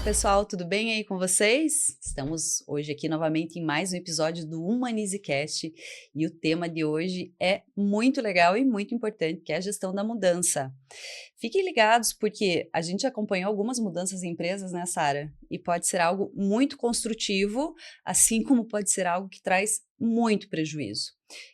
pessoal, tudo bem aí com vocês? Estamos hoje aqui novamente em mais um episódio do HumanizeCast e o tema de hoje é muito legal e muito importante, que é a gestão da mudança. Fiquem ligados porque a gente acompanhou algumas mudanças em empresas, né, Sara? E pode ser algo muito construtivo, assim como pode ser algo que traz muito prejuízo.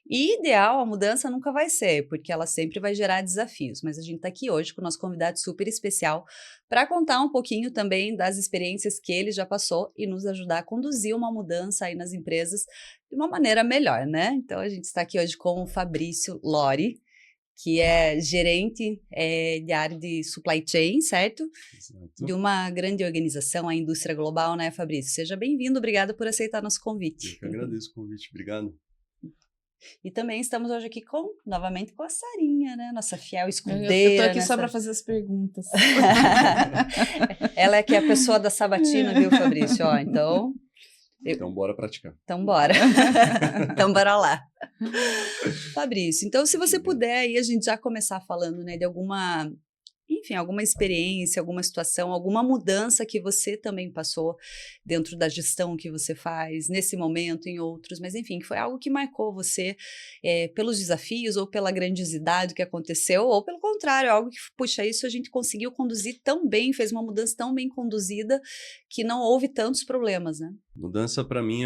E ideal, a mudança nunca vai ser, porque ela sempre vai gerar desafios. Mas a gente está aqui hoje com o nosso convidado super especial para contar um pouquinho também das experiências que ele já passou e nos ajudar a conduzir uma mudança aí nas empresas de uma maneira melhor, né? Então a gente está aqui hoje com o Fabrício Lori, que é gerente de área de supply chain, certo? Exato. De uma grande organização, a indústria global, né, Fabrício? Seja bem-vindo, obrigada por aceitar nosso convite. Eu que agradeço o convite, obrigado. E também estamos hoje aqui novamente com a Sarinha, né? Nossa fiel Eu escudeira. tô aqui só para fazer as perguntas. Ela é que é a pessoa da sabatina, viu, Fabrício? Ó, então... Então, bora praticar. Então, bora. Então, bora lá. Fabrício, então, se você puder, aí a gente já começar falando, né, de alguma... Enfim, alguma experiência, alguma situação, alguma mudança que você também passou dentro da gestão que você faz, nesse momento, em outros, mas enfim, que foi algo que marcou você pelos desafios ou pela grandiosidade que aconteceu, ou pelo contrário, algo que, puxa, isso a gente conseguiu conduzir tão bem, fez uma mudança tão bem conduzida que não houve tantos problemas, né? Mudança, para mim,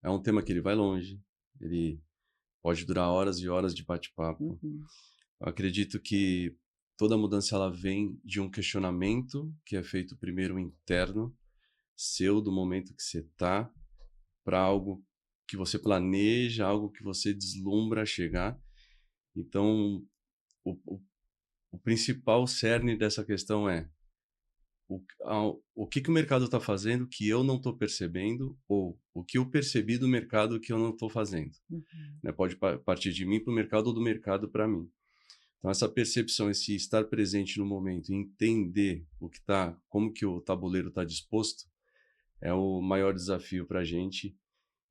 é um tema que ele vai longe, ele pode durar horas e horas de bate-papo. Uhum. Eu acredito que toda mudança ela vem de um questionamento que é feito primeiro interno, seu, do momento que você está, para algo que você planeja, algo que você deslumbra chegar. Então, o principal cerne dessa questão é o que o mercado está fazendo que eu não estou percebendo, ou o que eu percebi do mercado que eu não estou fazendo. Uhum. Né? Pode partir de mim para o mercado ou do mercado para mim. Então, essa percepção, esse estar presente no momento, entender como que o tabuleiro está disposto, é o maior desafio para a gente.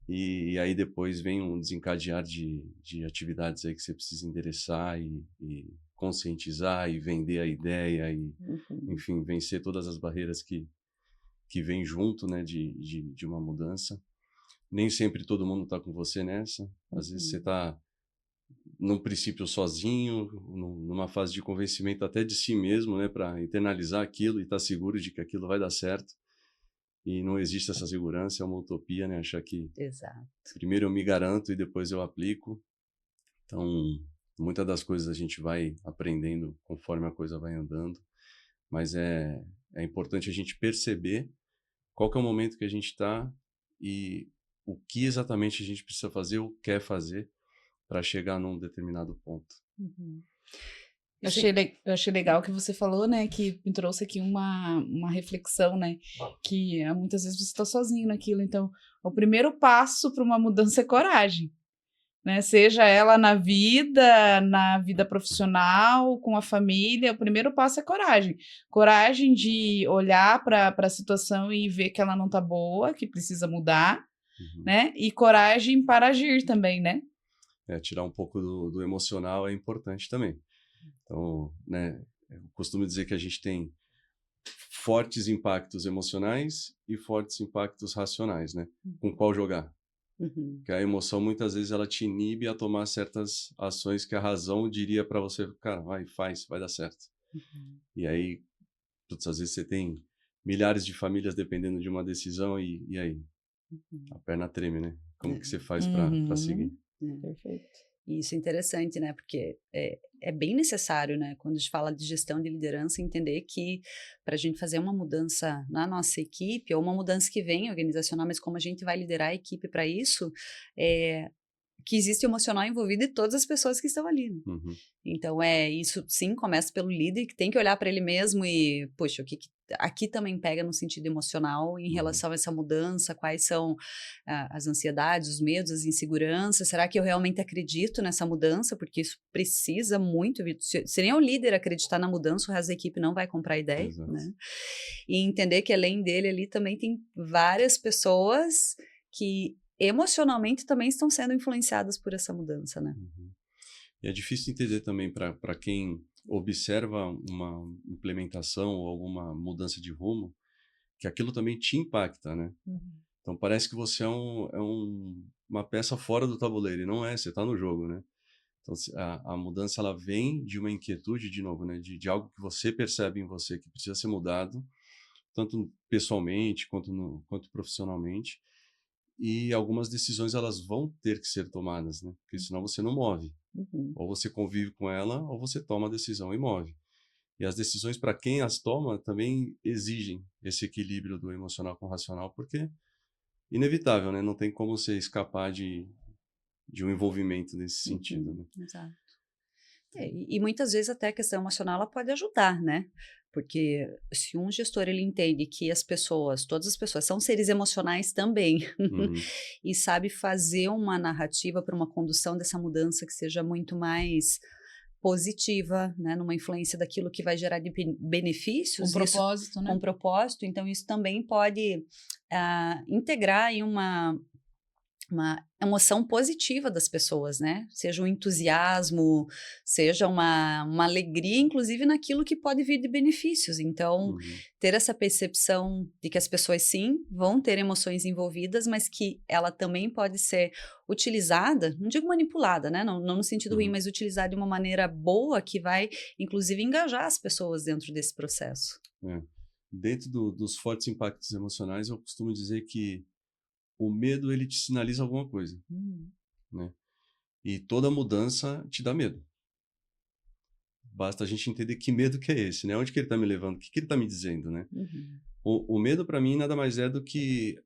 E aí depois vem um desencadear de atividades aí que você precisa endereçar e conscientizar e vender a ideia e, enfim, vencer todas as barreiras que vêm junto, né, de uma mudança. Nem sempre todo mundo está com você nessa. Às vezes você está num princípio sozinho, numa fase de convencimento até de si mesmo, né, para internalizar aquilo e estar seguro de que aquilo vai dar certo. E não existe essa segurança, é uma utopia, né, achar que Exato. primeiro eu me garanto e depois eu aplico. Então, muitas das coisas a gente vai aprendendo conforme a coisa vai andando, mas é importante a gente perceber qual que é o momento que a gente está e o que exatamente a gente precisa fazer ou quer fazer para chegar num determinado ponto. Uhum. Eu achei legal que você falou, né, que me trouxe aqui uma reflexão, né, que muitas vezes você está sozinho naquilo, então o primeiro passo para uma mudança é coragem, né, seja ela na vida profissional, com a família, o primeiro passo é coragem de olhar para a situação e ver que ela não está boa, que precisa mudar, né, e coragem para agir também, né. Tirar um pouco do emocional é importante também. Então, né, eu costumo dizer que a gente tem fortes impactos emocionais e fortes impactos racionais, né? Com qual jogar? Uhum. Porque a emoção, muitas vezes, ela te inibe a tomar certas ações que a razão diria para você, cara, vai dar certo. Uhum. E aí, às vezes você tem milhares de famílias dependendo de uma decisão e aí? A perna treme, né? Como que você faz para seguir? Perfeito. E isso é interessante, né? Porque é bem necessário, né? Quando a gente fala de gestão de liderança, entender que para a gente fazer uma mudança na nossa equipe, ou uma mudança que vem organizacional, mas como a gente vai liderar a equipe para isso, que existe emocional envolvido de todas as pessoas que estão ali, né? Uhum. Então, isso sim começa pelo líder, que tem que olhar para ele mesmo e, poxa, o que aqui também pega no sentido emocional em relação a essa mudança, quais são as ansiedades, os medos, as inseguranças, será que eu realmente acredito nessa mudança? Porque isso precisa muito, se nem o líder acreditar na mudança, o resto da equipe não vai comprar a ideia, Exato. né? E entender que além dele ali também tem várias pessoas que emocionalmente também estão sendo influenciadas por essa mudança, né? Uhum. E é difícil entender também para quem observa uma implementação ou alguma mudança de rumo, que aquilo também te impacta, né? Uhum. Então parece que você é uma peça fora do tabuleiro, e não é, você está no jogo, né? Então a mudança, ela vem de uma inquietude, de novo, né? De algo que você percebe em você que precisa ser mudado, tanto pessoalmente quanto profissionalmente, e algumas decisões elas vão ter que ser tomadas, né? Porque senão você não move. Uhum. Ou você convive com ela, ou você toma a decisão e move. E as decisões, para quem as toma, também exigem esse equilíbrio do emocional com o racional, porque inevitável, né? Não tem como você escapar de um envolvimento nesse sentido, Uhum. né? Exato. E muitas vezes até a questão emocional ela pode ajudar, né? Porque se um gestor ele entende que as pessoas, todas as pessoas são seres emocionais também, Uhum, e sabe fazer uma narrativa para uma condução dessa mudança que seja muito mais positiva, né, numa influência daquilo que vai gerar de Com benefícios, isso propósito, né? com propósito, então isso também pode integrar em uma emoção positiva das pessoas, né? Seja um entusiasmo, seja uma alegria, inclusive naquilo que pode vir de benefícios. Então, uhum, ter essa percepção de que as pessoas, sim, vão ter emoções envolvidas, mas que ela também pode ser utilizada, não digo manipulada, né? Não no sentido ruim, uhum. mas utilizada de uma maneira boa que vai, inclusive, engajar as pessoas dentro desse processo. É. Dentro dos fortes impactos emocionais, eu costumo dizer que o medo, ele te sinaliza alguma coisa, Hum. né? E toda mudança te dá medo. Basta a gente entender que medo que é esse, né? Onde que ele está me levando? O que que ele está me dizendo, né? Uhum. O medo, para mim, nada mais é do que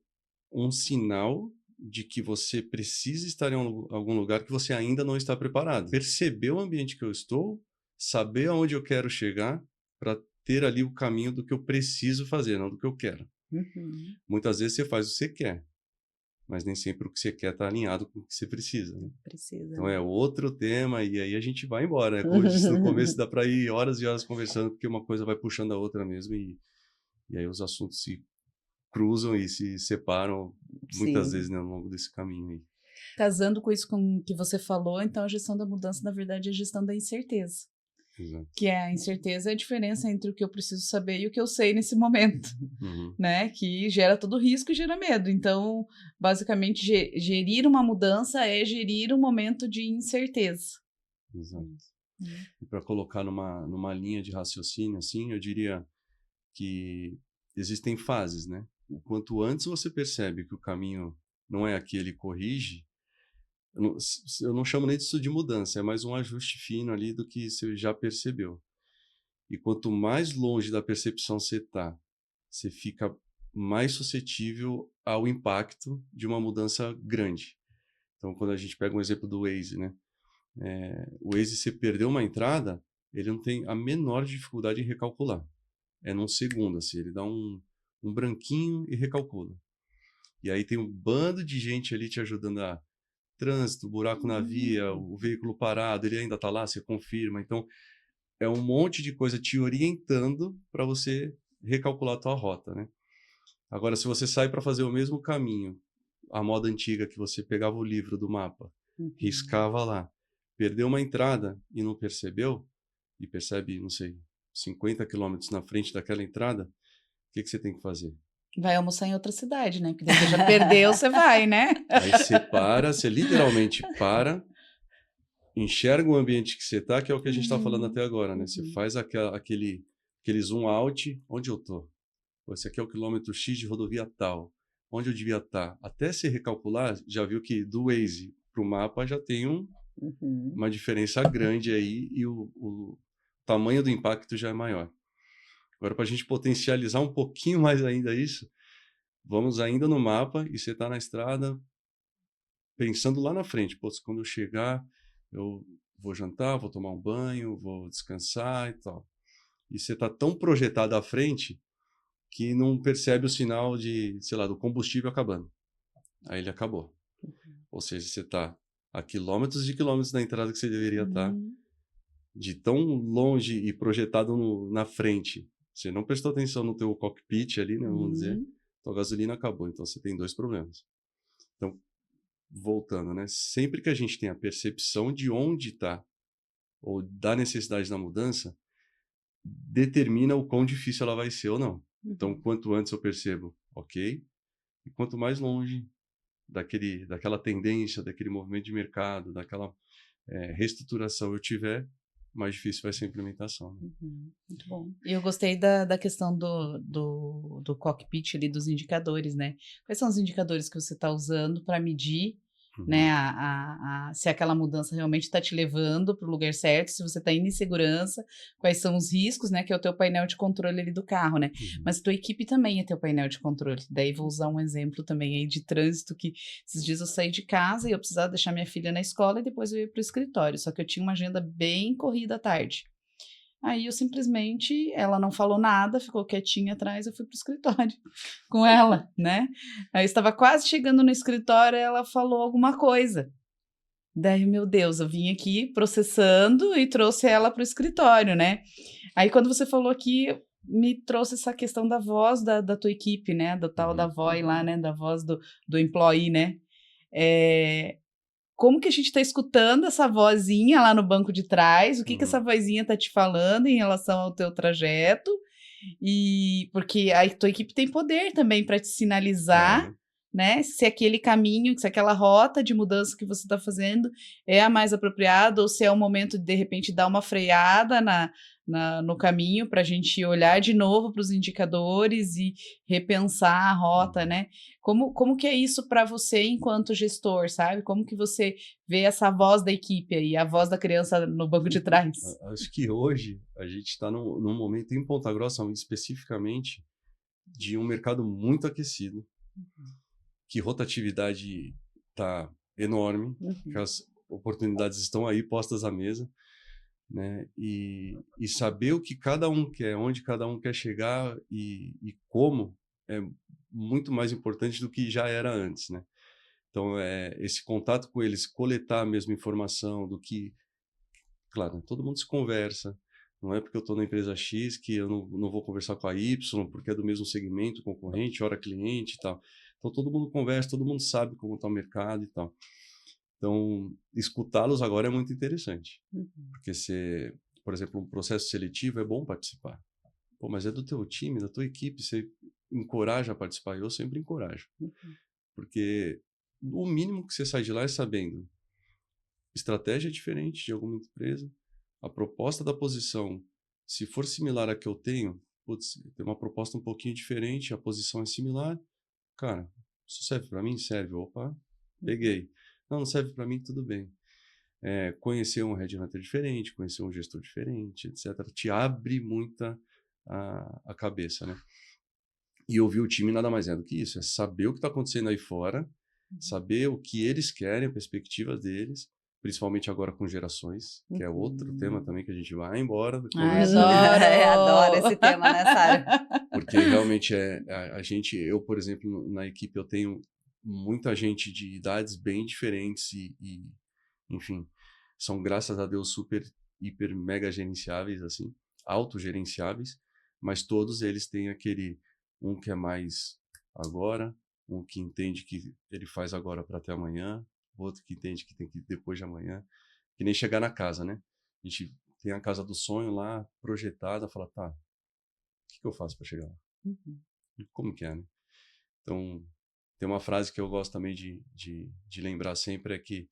um sinal de que você precisa estar em algum lugar que você ainda não está preparado. Perceber o ambiente que eu estou, saber aonde eu quero chegar, para ter ali o caminho do que eu preciso fazer, não do que eu quero. Uhum. Muitas vezes você faz o que você quer, mas nem sempre o que você quer está alinhado com o que você precisa, né? Precisa, Então né? é outro tema, e aí a gente vai embora, né? Como eu disse no começo, dá para ir horas e horas conversando, porque uma coisa vai puxando a outra mesmo, e aí os assuntos se cruzam e se separam muitas vezes, Sim. né, ao longo desse caminho aí. Casando com isso com o que você falou, então a gestão da mudança, na verdade, é a gestão da incerteza. Exato. Que é a incerteza é a diferença entre o que eu preciso saber e o que eu sei nesse momento, Uhum, né? Que gera todo risco e gera medo. Então, basicamente, gerir uma mudança é gerir um momento de incerteza. exato. Hum. E para colocar numa linha de raciocínio, assim, eu diria que existem fases, né? O quanto antes você percebe que o caminho não é aquele, corrige, eu não chamo nem disso de mudança, é mais um ajuste fino ali do que você já percebeu. E quanto mais longe da percepção você está, você fica mais suscetível ao impacto de uma mudança grande. Então, quando a gente pega um exemplo do Waze, né? O Waze, você perdeu uma entrada, ele não tem a menor dificuldade em recalcular. É num segundo, assim, ele dá um branquinho e recalcula. E aí tem um bando de gente ali te ajudando a trânsito, buraco na via, o veículo parado, ele ainda está lá, você confirma. Então, é um monte de coisa te orientando para você recalcular a tua rota, né? Agora, se você sai para fazer o mesmo caminho, a moda antiga que você pegava o livro do mapa, Uhum. riscava lá, perdeu uma entrada e não percebeu, e percebe, não sei, 50 quilômetros na frente daquela entrada, o que você tem que fazer? Vai almoçar em outra cidade, né? Porque daí você já perdeu, você vai, né? Aí você para, você literalmente para, enxerga o ambiente que você está, que é o que a gente está falando Uhum. até agora, né? Você Uhum. faz aquele zoom out, onde eu tô? Pô, esse aqui é o quilômetro X de rodovia tal. Onde eu devia estar? Até se recalcular, já viu que do Waze para o mapa já tem Uhum. uma diferença grande aí e o tamanho do impacto já é maior. Agora, para a gente potencializar um pouquinho mais ainda isso, vamos ainda no mapa e você está na estrada pensando lá na frente. Pô, quando eu chegar, eu vou jantar, vou tomar um banho, vou descansar e tal. E você está tão projetado à frente que não percebe o sinal de, sei lá, do combustível acabando. Aí ele acabou. Ou seja, você está a quilômetros de quilômetros da entrada que você deveria estar, Uhum. de tão longe e projetado na frente. Você não prestou atenção no teu cockpit ali, né, vamos dizer, Uhum. tua gasolina acabou. Então você tem dois problemas. Então, voltando, né? Sempre que a gente tem a percepção de onde está ou da necessidade da mudança, determina o quão difícil ela vai ser ou não. Então, quanto antes eu percebo, ok, e quanto mais longe daquela tendência, daquele movimento de mercado, daquela reestruturação eu tiver, mais difícil vai ser a implementação. Né? Muito bom. E eu gostei da questão do cockpit ali, dos indicadores, né? Quais são os indicadores que você está usando para medir, né, se aquela mudança realmente está te levando para o lugar certo, se você está indo em segurança, quais são os riscos, né, que é o teu painel de controle ali do carro, né? Mas tua equipe também é teu painel de controle. Daí vou usar um exemplo também aí de trânsito, que esses dias eu saí de casa e eu precisava deixar minha filha na escola e depois eu ia para o escritório, só que eu tinha uma agenda bem corrida à tarde. Aí eu simplesmente, ela não falou nada, ficou quietinha atrás, eu fui pro escritório com ela, né? Aí eu estava quase chegando no escritório, ela falou alguma coisa. Daí, meu Deus, eu vim aqui processando e trouxe ela pro escritório, né? Aí quando você falou aqui, me trouxe essa questão da voz da tua equipe, né? Do tal da VOI lá, né? Da voz do employee, né? Como que a gente está escutando essa vozinha lá no banco de trás, o que essa vozinha está te falando em relação ao teu trajeto, e porque a tua equipe tem poder também para te sinalizar, né, se aquele caminho, se aquela rota de mudança que você está fazendo é a mais apropriada, ou se é o momento de repente dar uma freada no caminho para a gente olhar de novo para os indicadores e repensar a rota, né? Como que é isso para você enquanto gestor, sabe? Como que você vê essa voz da equipe aí, a voz da criança no banco de trás? Acho que hoje a gente está num momento em Ponta Grossa, especificamente, de um mercado muito aquecido, que rotatividade está enorme, que as oportunidades estão aí postas à mesa, né? E saber o que cada um quer, onde cada um quer chegar e como é muito mais importante do que já era antes, né? Então, esse contato com eles, coletar a mesma informação do que... Claro, todo mundo se conversa, não é porque eu estou na empresa X que eu não vou conversar com a Y, porque é do mesmo segmento, concorrente, hora cliente e tal. Então, todo mundo conversa, todo mundo sabe como está o mercado e tal. Então, escutá-los agora é muito interessante. Porque por exemplo, um processo seletivo é bom participar. Pô, mas é do teu time, da tua equipe, você encoraja a participar. Eu sempre encorajo. Porque o mínimo que você sai de lá é sabendo estratégia diferente de alguma empresa, a proposta da posição, se for similar à que eu tenho, putz, tem uma proposta um pouquinho diferente, a posição é similar, cara, isso serve para mim? Serve. Opa, peguei. Não serve para mim, tudo bem. Conhecer um headhunter diferente, conhecer um gestor diferente, etc. Te abre muita a cabeça, né? E ouvir o time nada mais é do que isso, é saber o que está acontecendo aí fora, saber o que eles querem, a perspectiva deles, principalmente agora com gerações, que é outro tema também que a gente vai embora. Adoro esse tema, né, Sara? Porque realmente eu, por exemplo, na equipe eu tenho muita gente de idades bem diferentes e enfim, são, graças a Deus, super, hiper, mega gerenciáveis, assim, autogerenciáveis, mas todos eles têm um que é mais agora, um que entende que ele faz agora para até amanhã, outro que entende que tem que ir depois de amanhã, que nem chegar na casa, né? A gente tem a casa do sonho lá, projetada, fala, tá, o que eu faço para chegar lá? Como que é, né? Então, tem uma frase que eu gosto também de lembrar sempre, é que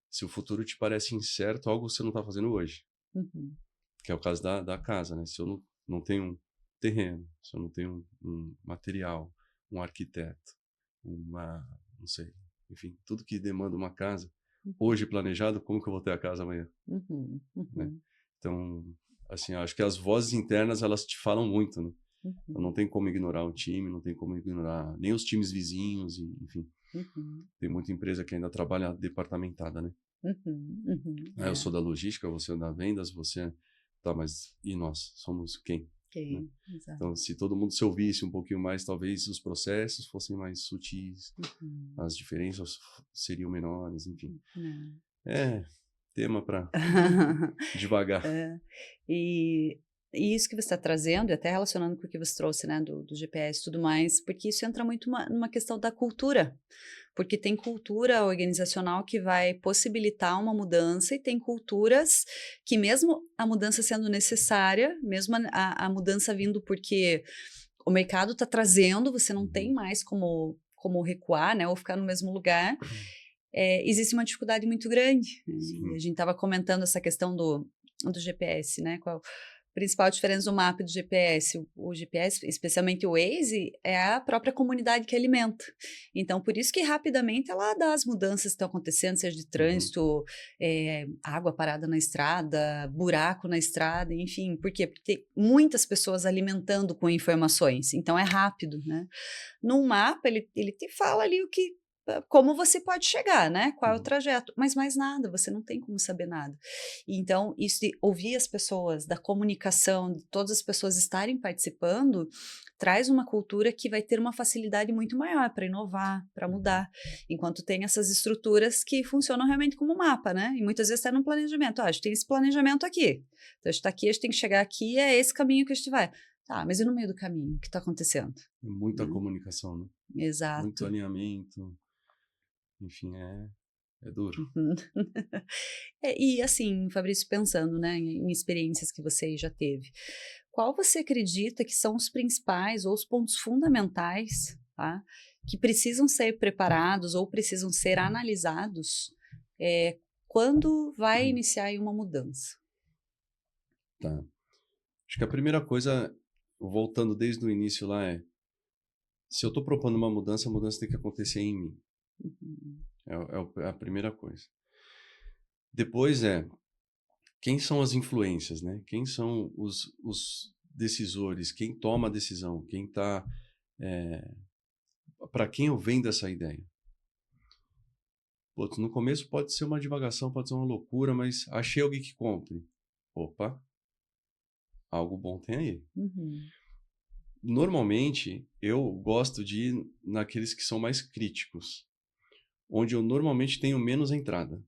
se o futuro te parece incerto, algo você não está fazendo hoje. Que é o caso da casa, né? Se eu não tenho um terreno, se eu não tenho um material, um arquiteto, não sei, enfim, tudo que demanda uma casa, hoje planejado, como que eu vou ter a casa amanhã? Né? Então, assim, acho que as vozes internas, elas te falam muito, né? Então, não tem como ignorar um time, não tem como ignorar nem os times vizinhos, enfim. Tem muita empresa que ainda trabalha departamentada, né? Eu sou da logística, você é da vendas, você... Tá, mas e nós? Somos quem? Né? Então, se todo mundo se ouvisse um pouquinho mais, talvez os processos fossem mais sutis, as diferenças seriam menores, enfim. Tema para devagar. E isso que você está trazendo, e até relacionando com o que você trouxe, né, do GPS e tudo mais, porque isso entra muito numa questão da cultura, porque tem cultura organizacional que vai possibilitar uma mudança e tem culturas que mesmo a mudança sendo necessária, mesmo a mudança vindo porque o mercado está trazendo, você não tem mais como recuar, né, ou ficar no mesmo lugar, existe uma dificuldade muito grande. E a gente estava comentando essa questão do GPS, né, qual a principal diferença do mapa e do GPS? O GPS, especialmente o Waze, é a própria comunidade que alimenta. Então, por isso que rapidamente ela dá as mudanças que estão acontecendo, seja de trânsito, água parada na estrada, buraco na estrada, enfim. Por quê? Porque tem muitas pessoas alimentando com informações. Então, é rápido, né? Num mapa, ele te fala ali como você pode chegar, né? Qual é o trajeto, mas mais nada, você não tem como saber nada. Então, isso de ouvir as pessoas, da comunicação, de todas as pessoas estarem participando, traz uma cultura que vai ter uma facilidade muito maior para inovar, para mudar, enquanto tem essas estruturas que funcionam realmente como mapa, né? E muitas vezes está no planejamento. A gente tem esse planejamento aqui, então a gente está aqui, a gente tem que chegar aqui, é esse caminho que a gente vai. Tá, mas e no meio do caminho, o que está acontecendo? Muita comunicação, né? Exato. Muito alinhamento. Enfim, é duro. E assim, Fabrício, pensando, né, em experiências que você já teve, qual você acredita que são os principais ou os pontos fundamentais, tá, que precisam ser preparados ou precisam ser analisados quando vai iniciar aí uma mudança? Tá. Acho que a primeira coisa, voltando desde o início lá, se eu estou propondo uma mudança, a mudança tem que acontecer em mim. É a primeira coisa. Depois quem são as influências, né? Quem são os decisores, quem toma a decisão, quem está... para quem eu vendo essa ideia? Putz, no começo pode ser uma divagação, pode ser uma loucura, mas achei alguém que compre. Opa, algo bom tem aí. Normalmente, eu gosto de ir naqueles que são mais críticos, onde eu normalmente tenho menos entrada.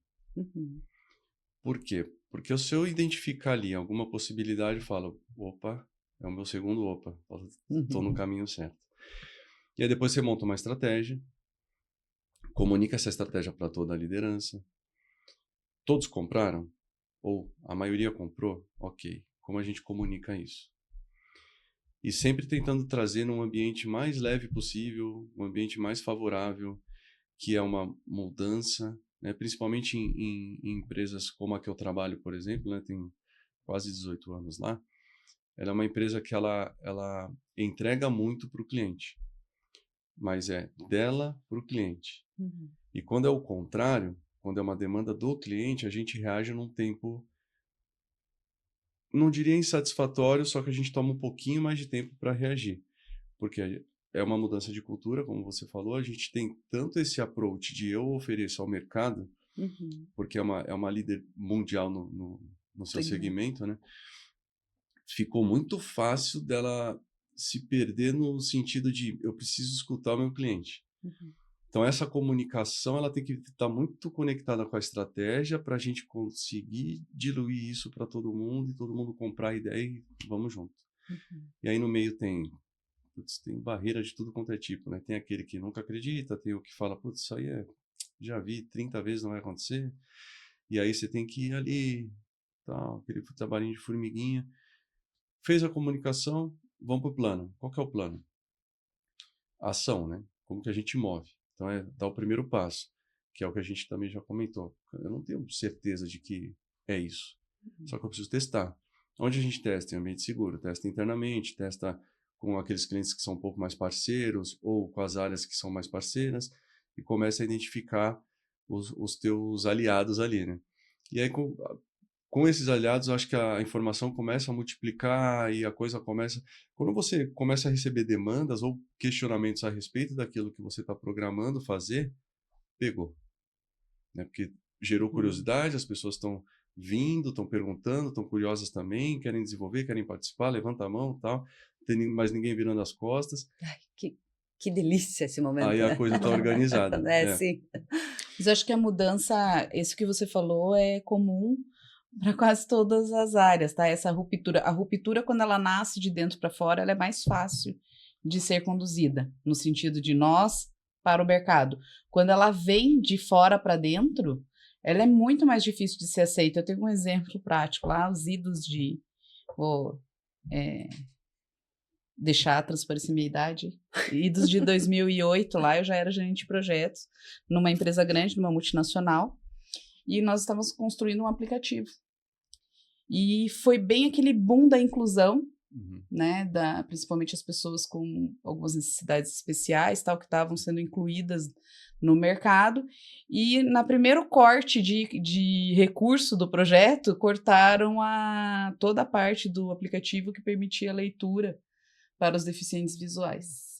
Por quê? Porque se eu identificar ali alguma possibilidade, eu falo, opa, é o meu segundo opa, estou no caminho certo. E aí depois você monta uma estratégia, comunica essa estratégia para toda a liderança. Todos compraram? Ou a maioria comprou? Ok. Como a gente comunica isso? E sempre tentando trazer num ambiente mais leve possível, um ambiente mais favorável, que é uma mudança, né? Principalmente em empresas como a que eu trabalho, por exemplo, né? Tem quase 18 anos lá. Ela é uma empresa que ela entrega muito para o cliente, mas é dela para o cliente. E quando é o contrário, quando é uma demanda do cliente, a gente reage num tempo, não diria insatisfatório, só que a gente toma um pouquinho mais de tempo para reagir, porque é uma mudança de cultura, como você falou, a gente tem tanto esse approach de eu ofereço ao mercado, porque é uma líder mundial no seu segmento, né? Ficou muito fácil dela se perder no sentido de eu preciso escutar o meu cliente. Então, essa comunicação ela tem que estar muito conectada com a estratégia para a gente conseguir diluir isso para todo mundo e todo mundo comprar a ideia e vamos junto. E aí no meio tem barreira de tudo quanto é tipo, né? Tem aquele que nunca acredita, tem o que fala, putz, isso aí já vi 30 vezes, não vai acontecer. E aí você tem que ir ali, tal, aquele trabalhinho de formiguinha. Fez a comunicação, vamos para o plano. Qual que é o plano? A ação, né? Como que a gente move? Então, dar o primeiro passo, que é o que a gente também já comentou. Eu não tenho certeza de que é isso, só que eu preciso testar. Onde a gente testa? Em ambiente seguro. Testa internamente, testa com aqueles clientes que são um pouco mais parceiros ou com as áreas que são mais parceiras e começa a identificar os teus aliados ali, né? E aí, com esses aliados, eu acho que a informação começa a multiplicar e a coisa começa... Quando você começa a receber demandas ou questionamentos a respeito daquilo que você está programando fazer, pegou. Né? Porque gerou curiosidade, as pessoas estão vindo, estão perguntando, estão curiosas também, querem desenvolver, querem participar, levanta a mão e tal. Não tem mais ninguém virando as costas. Ai, que delícia esse momento, aí a coisa está organizada. Sim. Mas eu acho que a mudança, isso que você falou, é comum para quase todas as áreas, tá? Essa ruptura. A ruptura, quando ela nasce de dentro para fora, ela é mais fácil de ser conduzida, no sentido de nós para o mercado. Quando ela vem de fora para dentro, ela é muito mais difícil de ser aceita. Eu tenho um exemplo prático lá, os idos deixar transparecer minha idade. E de 2008 lá eu já era gerente de projetos numa empresa grande, numa multinacional. E nós estávamos construindo um aplicativo. E foi bem aquele boom da inclusão, né, principalmente as pessoas com algumas necessidades especiais, tal, que estavam sendo incluídas no mercado. E na primeiro corte de recurso do projeto, cortaram toda a parte do aplicativo que permitia a leitura para os deficientes visuais.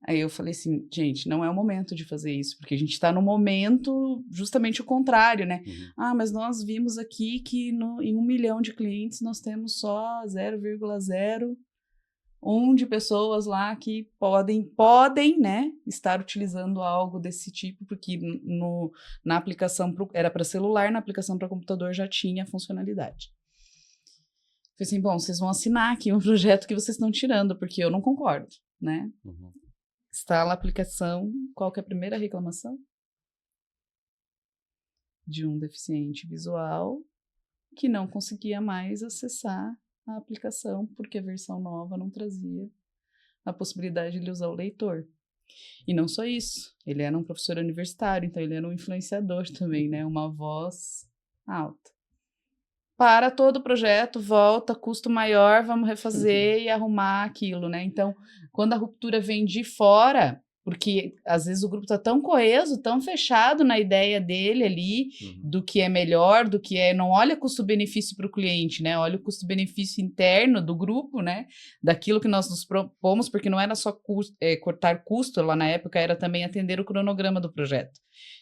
Aí eu falei assim, gente, não é o momento de fazer isso, porque a gente está no momento justamente o contrário, né? Mas nós vimos aqui que em 1 milhão de clientes nós temos só 0,01 de pessoas lá que podem, né, estar utilizando algo desse tipo, porque na aplicação era para celular, na aplicação para computador já tinha funcionalidade. Falei assim, bom, vocês vão assinar aqui um projeto que vocês estão tirando, porque eu não concordo, né? Instala a aplicação, qual que é a primeira reclamação? De um deficiente visual que não conseguia mais acessar a aplicação, porque a versão nova não trazia a possibilidade de ele usar o leitor. E não só isso, ele era um professor universitário, então ele era um influenciador também, né? Uma voz alta. Para todo o projeto, volta, custo maior, vamos refazer e arrumar aquilo, né? Então, quando a ruptura vem de fora, porque às vezes o grupo está tão coeso, tão fechado na ideia dele ali, do que é melhor, do que não olha custo-benefício para o cliente, né? Olha o custo-benefício interno do grupo, né? Daquilo que nós nos propomos, porque não era só cortar custo, lá na época era também atender o cronograma do projeto.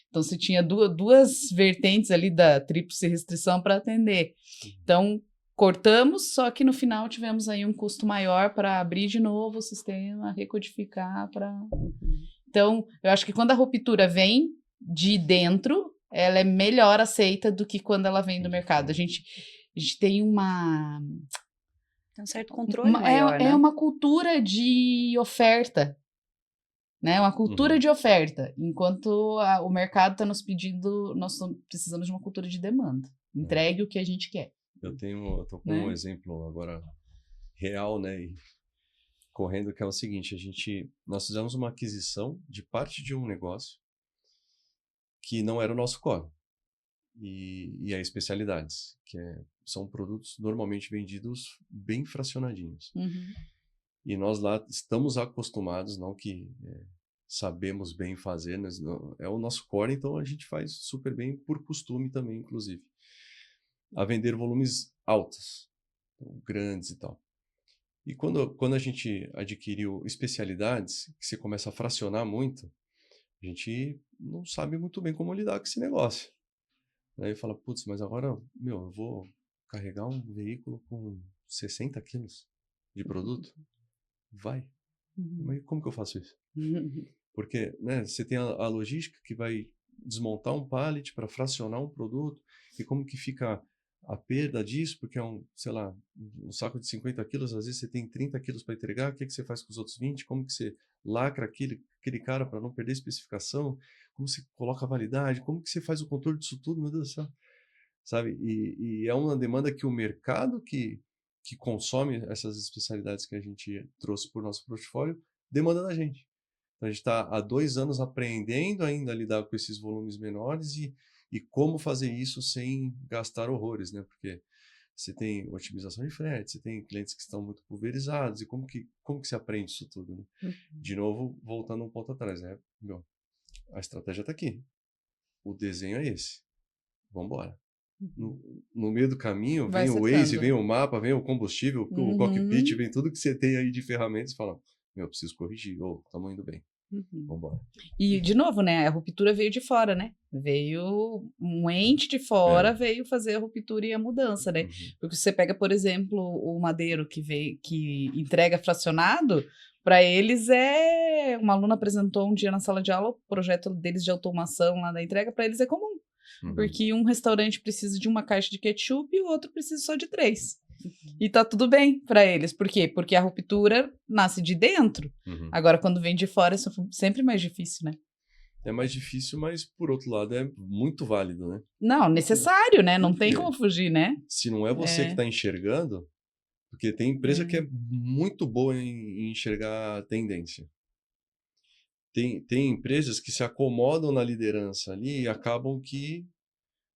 Então, você tinha duas vertentes ali da tríplice restrição para atender. Então, cortamos, só que no final tivemos aí um custo maior para abrir de novo o sistema, recodificar para... Então, eu acho que quando a ruptura vem de dentro, ela é melhor aceita do que quando ela vem do mercado. A gente tem tem um certo controle maior, né? É uma cultura de oferta. Né, uma cultura de oferta, enquanto o mercado está nos pedindo, nós precisamos de uma cultura de demanda. Entregue o que a gente quer. Eu tô com um exemplo agora real, né, e correndo, que é o seguinte: nós fizemos uma aquisição de parte de um negócio que não era o nosso core, e é especialidades, são produtos normalmente vendidos bem fracionadinhos. E nós lá estamos acostumados, não que sabemos bem fazer, mas é o nosso core, então a gente faz super bem por costume também, inclusive, a vender volumes altos, grandes e tal. E quando a gente adquiriu especialidades, que você começa a fracionar muito, a gente não sabe muito bem como lidar com esse negócio. Aí fala, putz, mas agora, eu vou carregar um veículo com 60 quilos de produto? Vai. Mas como que eu faço isso? Porque, né, você tem a logística que vai desmontar um pallet para fracionar um produto, e como que fica a perda disso, porque é um saco de 50 quilos, às vezes você tem 30 quilos para entregar, o que você faz com os outros 20? Como que você lacra aquele cara para não perder a especificação? Como você coloca a validade? Como que você faz o controle disso tudo? Meu Deus do céu. Sabe? E é uma demanda que o mercado que consome essas especialidades que a gente trouxe para o nosso portfólio demanda da gente. Então, a gente está há 2 anos aprendendo ainda a lidar com esses volumes menores e como fazer isso sem gastar horrores, né? Porque você tem otimização de frete, você tem clientes que estão muito pulverizados, e como que se aprende isso tudo, né? De novo, voltando um ponto atrás, né? A estratégia está aqui. O desenho é esse. Vamos embora. No meio do caminho, vem o Waze, vem o mapa, vem o combustível, o cockpit, vem tudo que você tem aí de ferramentas e fala, preciso corrigir, estamos indo bem. Vamos embora. E, de novo, né, a ruptura veio de fora, né? Veio um ente de fora, veio fazer a ruptura e a mudança, né? Porque você pega, por exemplo, o madeiro que entrega fracionado, para eles uma aluna apresentou um dia na sala de aula o projeto deles de automação lá da entrega, para eles é comum. Porque um restaurante precisa de uma caixa de ketchup e o outro precisa só de 3. E tá tudo bem para eles. Por quê? Porque a ruptura nasce de dentro. Agora, quando vem de fora, é sempre mais difícil, né? É mais difícil, mas, por outro lado, é muito válido, né? Não, necessário, né? Não tem como fugir, né? Se não é você que está enxergando, Porque tem empresa que é muito boa em enxergar a tendência. Tem empresas que se acomodam na liderança ali e acabam que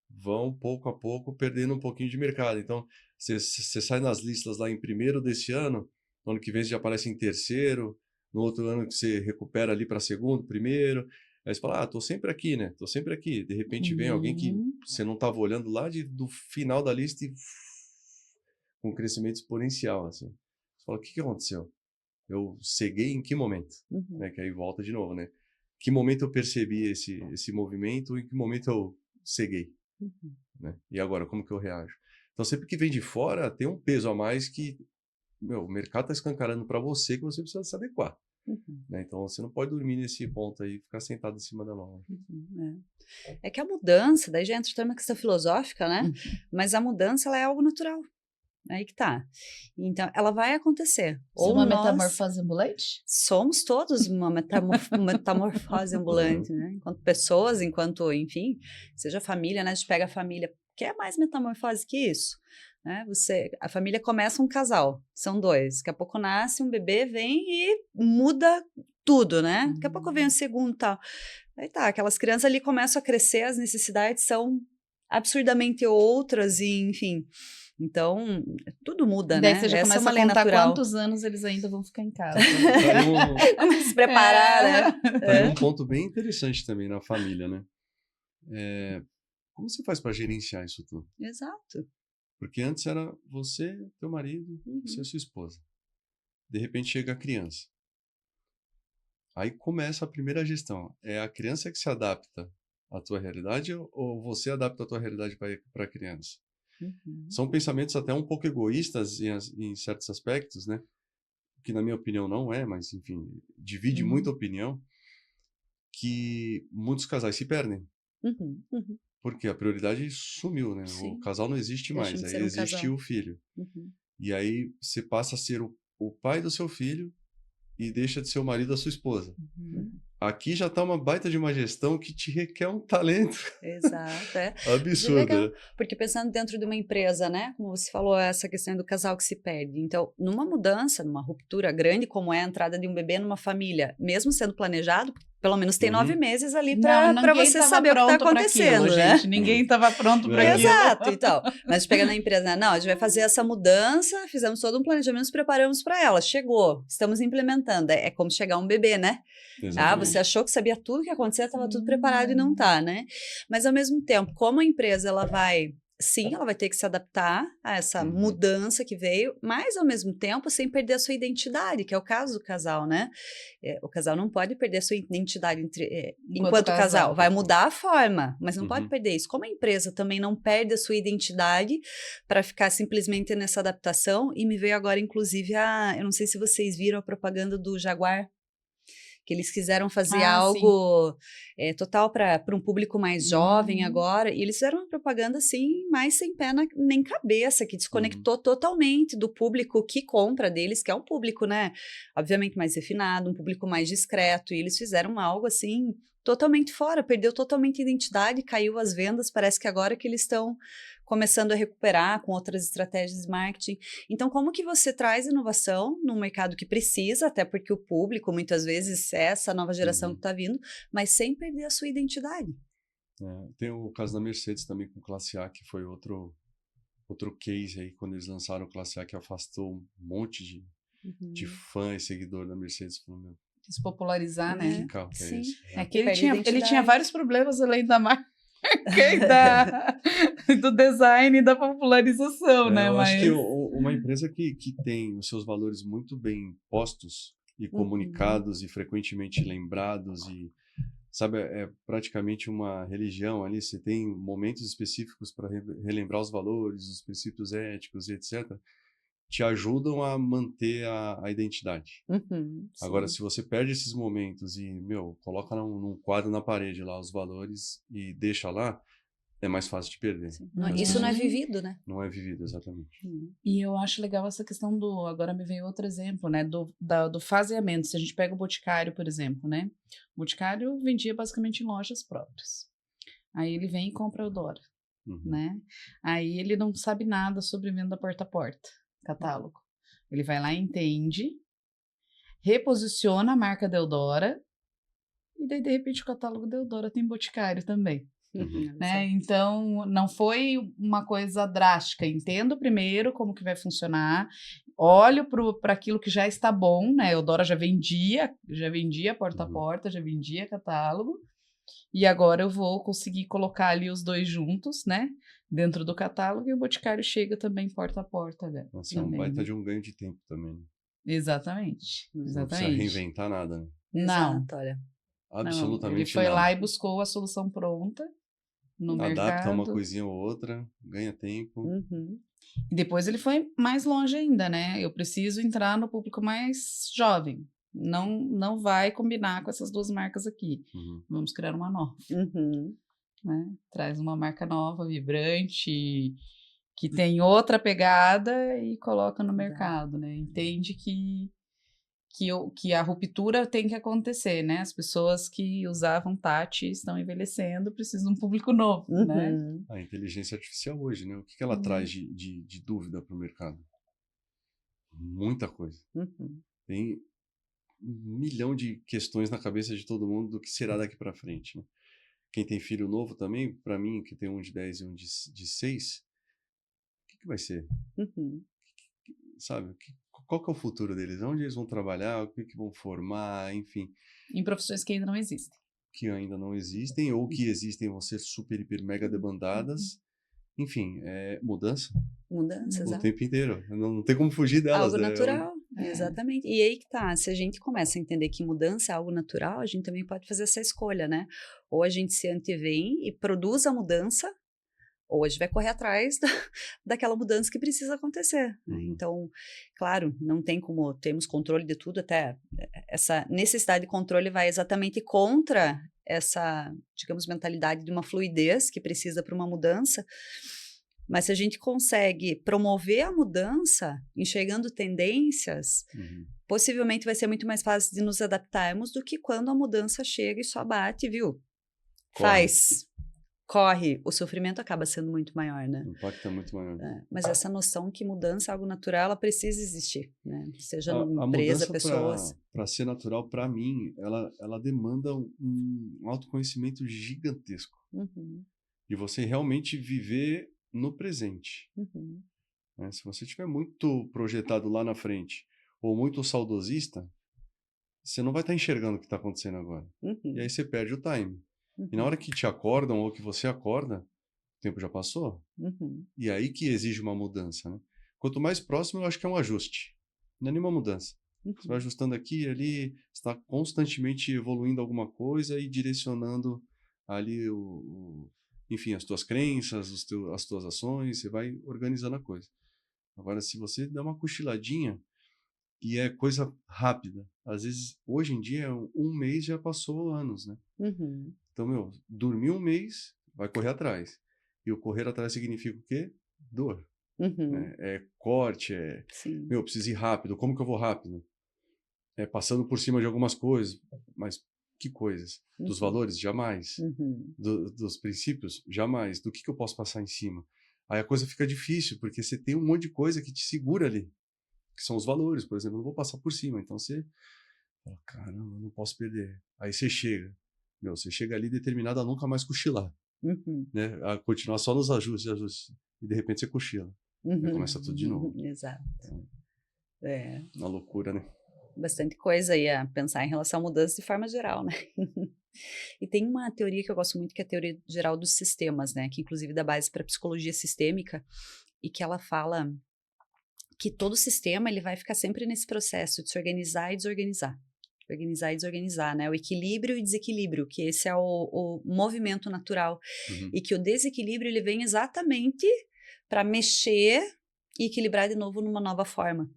vão, pouco a pouco, perdendo um pouquinho de mercado. Então, você sai nas listas lá em primeiro desse ano, no ano que vem você já aparece em terceiro, no outro ano que você recupera ali para segundo, primeiro. Aí você fala, tô sempre aqui, né? Tô sempre aqui. De repente vem alguém que você não estava olhando lá do final da lista e com um crescimento exponencial, assim. Você fala, o que aconteceu? Eu ceguei em que momento? Né? Que aí volta de novo, né? Que momento eu percebi esse movimento e em que momento eu ceguei? Né? E agora, como que eu reajo? Então, sempre que vem de fora, tem um peso a mais que, o mercado está escancarando para você que você precisa se adequar. Né? Então, você não pode dormir nesse ponto aí, ficar sentado em cima da mão. É que a mudança, daí já entra também uma questão filosófica, né? Mas a mudança, ela é algo natural. Aí que tá. Então, ela vai acontecer. Ou uma metamorfose ambulante? Somos todos uma metamorfose ambulante, né? Enquanto pessoas, enquanto, enfim, seja família, né? A gente pega a família, quer mais metamorfose que isso? Né? A família começa um casal, são dois. Daqui a pouco nasce um bebê, vem e muda tudo, né? Daqui a pouco vem o segundo e tal. Aí tá, aquelas crianças ali começam a crescer, as necessidades são absurdamente outras e, enfim... Então, tudo muda, daí né? Você já Essa começa é uma lei a contar natural. quantos anos eles ainda vão ficar em casa. Vamos se preparar, né? Tá aí um ponto bem interessante também na família, né? Como você faz para gerenciar isso tudo? Exato. Porque antes era você, teu marido, você e sua esposa. De repente chega a criança. Aí começa a primeira gestão. É a criança que se adapta à tua realidade ou você adapta a tua realidade para a criança? São pensamentos até um pouco egoístas em certos aspectos, né? Que na minha opinião não é, mas enfim, divide muita opinião, que muitos casais se perdem. Porque a prioridade sumiu, né? Sim. O casal não existe mais, aí existe o filho. E aí você passa a ser o pai do seu filho e deixa de ser o marido da sua esposa. Aqui já tá uma baita de uma gestão que te requer um talento. Exato, Absurdo. Porque pensando dentro de uma empresa, né? Como você falou, essa questão do casal que se perde. Então, numa mudança, numa ruptura grande, como é a entrada de um bebê numa família, mesmo sendo planejado, pelo menos tem 9 meses ali para você saber o que está acontecendo, aquilo, né? Gente. Ninguém estava pronto para aquilo. Exato, então. Mas a gente pega na empresa, né? Não, a gente vai fazer essa mudança, fizemos todo um planejamento, nos preparamos para ela. Chegou, estamos implementando. É como chegar um bebê, né? Exatamente. Você achou que sabia tudo o que acontecia, estava tudo preparado e não tá, né? Mas ao mesmo tempo, como a empresa ela vai ter que se adaptar a essa mudança que veio, mas ao mesmo tempo sem perder a sua identidade, que é o caso do casal, né? O casal não pode perder a sua identidade enquanto casal. Vai mudar a forma, mas não pode perder isso. Como a empresa também não perde a sua identidade para ficar simplesmente nessa adaptação, e me veio agora, inclusive, eu não sei se vocês viram a propaganda do Jaguar, que eles quiseram fazer algo total para um público mais jovem agora, e eles fizeram uma propaganda assim, mais sem pé nem cabeça, que desconectou totalmente do público que compra deles, que é um público, né, obviamente mais refinado, um público mais discreto, e eles fizeram algo assim, totalmente fora, perdeu totalmente a identidade, caiu as vendas, parece que agora que eles estão começando a recuperar com outras estratégias de marketing. Então, como que você traz inovação num mercado que precisa, até porque o público, muitas vezes, é essa nova geração que está vindo, mas sem perder a sua identidade? Tem o caso da Mercedes também com o Classe A, que foi outro case aí, quando eles lançaram o Classe A, que afastou um monte de fã e seguidor da Mercedes. Quis popularizar, né? Que carro que é esse? É que ele tinha vários problemas além da marca. Do design e da popularização, né? Eu acho que uma empresa que tem os seus valores muito bem postos e comunicados e frequentemente lembrados e, sabe, é praticamente uma religião ali, você tem momentos específicos para relembrar os valores, os princípios éticos e etc., te ajudam a manter a identidade. Agora, se você perde esses momentos e, coloca num quadro na parede lá os valores e deixa lá, é mais fácil de perder. Isso não é vivido, né? Não é vivido, exatamente. E eu acho legal essa questão agora me veio outro exemplo, né, do faseamento. Se a gente pega o Boticário, por exemplo, né? O Boticário vendia basicamente em lojas próprias. Aí ele vem e compra o Eudora, né? Aí ele não sabe nada sobre venda porta a porta. Catálogo. Ele vai lá, entende, reposiciona a marca Deodora, e daí, de repente, o catálogo Deodora tem Boticário também. Né? Então, não foi uma coisa drástica. Entendo primeiro como que vai funcionar, olho para aquilo que já está bom, né? A Eudora já vendia porta a porta, já vendia catálogo, e agora eu vou conseguir colocar ali os dois juntos, né? Dentro do catálogo, e o Boticário chega também porta a porta. Né? Nossa, é um baita de um ganho de tempo também. Né? Exatamente. Não precisa reinventar nada, né? Não. Exato, olha. Absolutamente ele foi nada. lá e buscou a solução pronta no mercado. Adapta uma coisinha ou outra, ganha tempo. E depois ele foi mais longe ainda, né? Eu preciso entrar no público mais jovem. Não vai combinar com essas duas marcas aqui. Vamos criar uma nova. Né? Traz uma marca nova, vibrante, que tem outra pegada e coloca no mercado, né? Entende que a ruptura tem que acontecer, né? As pessoas que usavam Tati estão envelhecendo, precisam de um público novo, né? A inteligência artificial hoje, né? O que ela traz de dúvida para o mercado? Muita coisa. Tem 1 milhão de questões na cabeça de todo mundo do que será daqui para frente, né? Quem tem filho novo também, para mim, que tem um de 10 e um de 6, o que vai ser? Sabe? Qual que é o futuro deles? Onde eles vão trabalhar? O que vão formar? Enfim. Em profissões que ainda não existem. Que ainda não existem, ou que existem vão ser super, hiper, mega demandadas. Enfim, mudança. Mudança, o exato. tempo inteiro. Não tem como fugir delas. Algo natural, exatamente. E aí que tá, se a gente começa a entender que mudança é algo natural, a gente também pode fazer essa escolha, né? Ou a gente se antevém e produz a mudança, ou a gente vai correr atrás daquela mudança que precisa acontecer. Né? Então, claro, não tem como termos controle de tudo, até essa necessidade de controle vai exatamente contra essa, digamos, mentalidade de uma fluidez que precisa para uma mudança. Mas se a gente consegue promover a mudança, enxergando tendências, possivelmente vai ser muito mais fácil de nos adaptarmos do que quando a mudança chega e só bate, viu? Corre, o sofrimento acaba sendo muito maior, né? O impacto é muito maior. Mas essa noção que mudança é algo natural, ela precisa existir, né? Seja numa empresa, pessoas. Para ser natural, para mim, ela demanda um autoconhecimento gigantesco. De você realmente viver no presente. Né? Se você estiver muito projetado lá na frente, ou muito saudosista, você não vai estar enxergando o que está acontecendo agora. E aí você perde o time. E na hora que te acordam ou que você acorda, o tempo já passou. E aí que exige uma mudança, né? Quanto mais próximo, eu acho que é um ajuste. Não é nenhuma mudança. Você vai ajustando aqui e ali, está constantemente evoluindo alguma coisa e direcionando ali enfim, as tuas crenças, as tuas ações, você vai organizando a coisa. Agora, se você dá uma cochiladinha, e é coisa rápida, às vezes, hoje em dia, 1 mês já passou anos, né? Então, dormir 1 mês, vai correr atrás. E o correr atrás significa o quê? Dor. É corte, eu preciso ir rápido. Como que eu vou rápido? Passando por cima de algumas coisas. Mas que coisas? Dos valores? Jamais. Dos princípios? Jamais. Do que eu posso passar em cima? Aí a coisa fica difícil, porque você tem um monte de coisa que te segura ali. Que são os valores, por exemplo. Eu não vou passar por cima. Então você fala, caramba, eu não posso perder. Aí você chega. Você chega ali determinado a nunca mais cochilar. Né? A continuar só nos ajustes. E de repente você cochila. Aí começa tudo de novo. Exato. Uma loucura, né? Bastante coisa aí a pensar em relação à mudança de forma geral, né? E tem uma teoria que eu gosto muito, que é a teoria geral dos sistemas, né? Que inclusive dá base para a psicologia sistêmica, e que ela fala que todo sistema ele vai ficar sempre nesse processo de se organizar e desorganizar. Organizar e desorganizar, né? O equilíbrio e desequilíbrio, que esse é o movimento natural. E que o desequilíbrio ele vem exatamente para mexer e equilibrar de novo numa nova forma.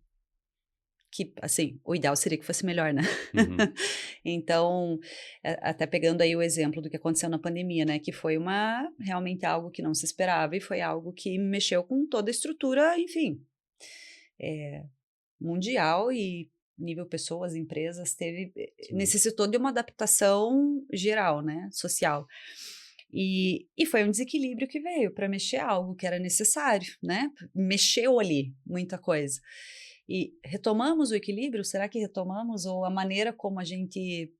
Que, assim, o ideal seria que fosse melhor, né? Então, até pegando aí o exemplo do que aconteceu na pandemia, né? Que foi realmente algo que não se esperava e foi algo que mexeu com toda a estrutura, enfim, mundial e nível pessoas, empresas, necessitou de uma adaptação geral, né? Social. E foi um desequilíbrio que veio para mexer algo que era necessário, né? Mexeu ali muita coisa. E retomamos o equilíbrio? Será que retomamos? Ou a maneira como a gente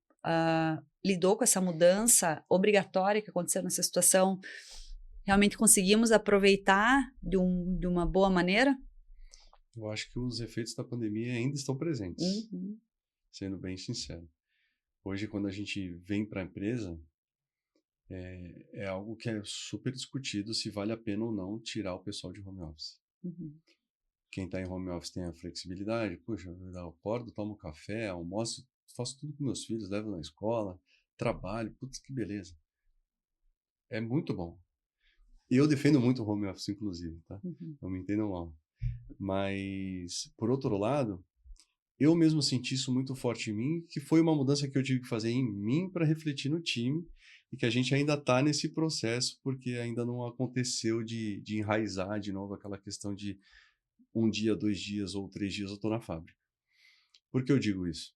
lidou com essa mudança obrigatória que aconteceu nessa situação, realmente conseguimos aproveitar de uma boa maneira? Eu acho que os efeitos da pandemia ainda estão presentes, Uhum. sendo bem sincero. Hoje, quando a gente vem para a empresa, é algo que é super discutido se vale a pena ou não tirar o pessoal de home office. Uhum. Quem está em home office tem a flexibilidade. Puxa, eu acordo, tomo café, almoço, faço tudo com meus filhos, levo na escola, trabalho, putz, que beleza. É muito bom. Eu defendo muito o home office, inclusive, tá? Uhum. Não me entendam mal. Mas, por outro lado, eu mesmo senti isso muito forte em mim, que foi uma mudança que eu tive que fazer em mim para refletir no time, e que a gente ainda está nesse processo, porque ainda não aconteceu de enraizar de novo aquela questão de 1 dia, 2 dias ou 3 dias eu estou na fábrica. Por que eu digo isso?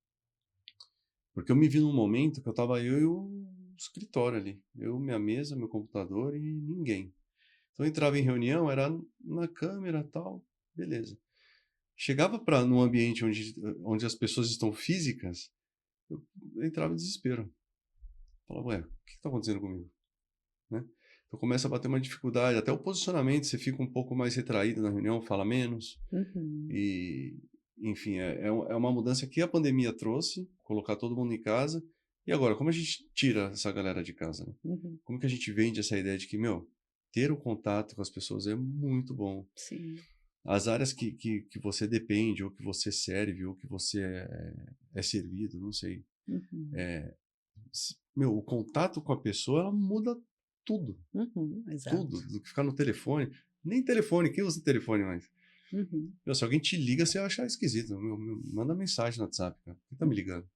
Porque eu me vi num momento que eu estava eu e o escritório ali. Eu, minha mesa, meu computador e ninguém. Então eu entrava em reunião, era na câmera e tal, beleza. Chegava num ambiente onde as pessoas estão físicas, eu entrava em desespero. Falava, ué, o que está acontecendo comigo? Né? Então começa a bater uma dificuldade, até o posicionamento, você fica um pouco mais retraído na reunião, fala menos. Uhum. E, enfim, é uma mudança que a pandemia trouxe, colocar todo mundo em casa. E agora, como a gente tira essa galera de casa? Né? Uhum. Como que a gente vende essa ideia de que, ter o contato com as pessoas é muito bom. Sim. As áreas que você depende, ou que você serve, ou que você é servido, não sei. Uhum. O contato com a pessoa, ela muda tudo. Uhum. Exato. Tudo. Do que ficar no telefone. Nem telefone, quem usa telefone mais? Uhum. Se alguém te liga, você vai achar esquisito. Manda mensagem no WhatsApp, cara. Por que tá me ligando?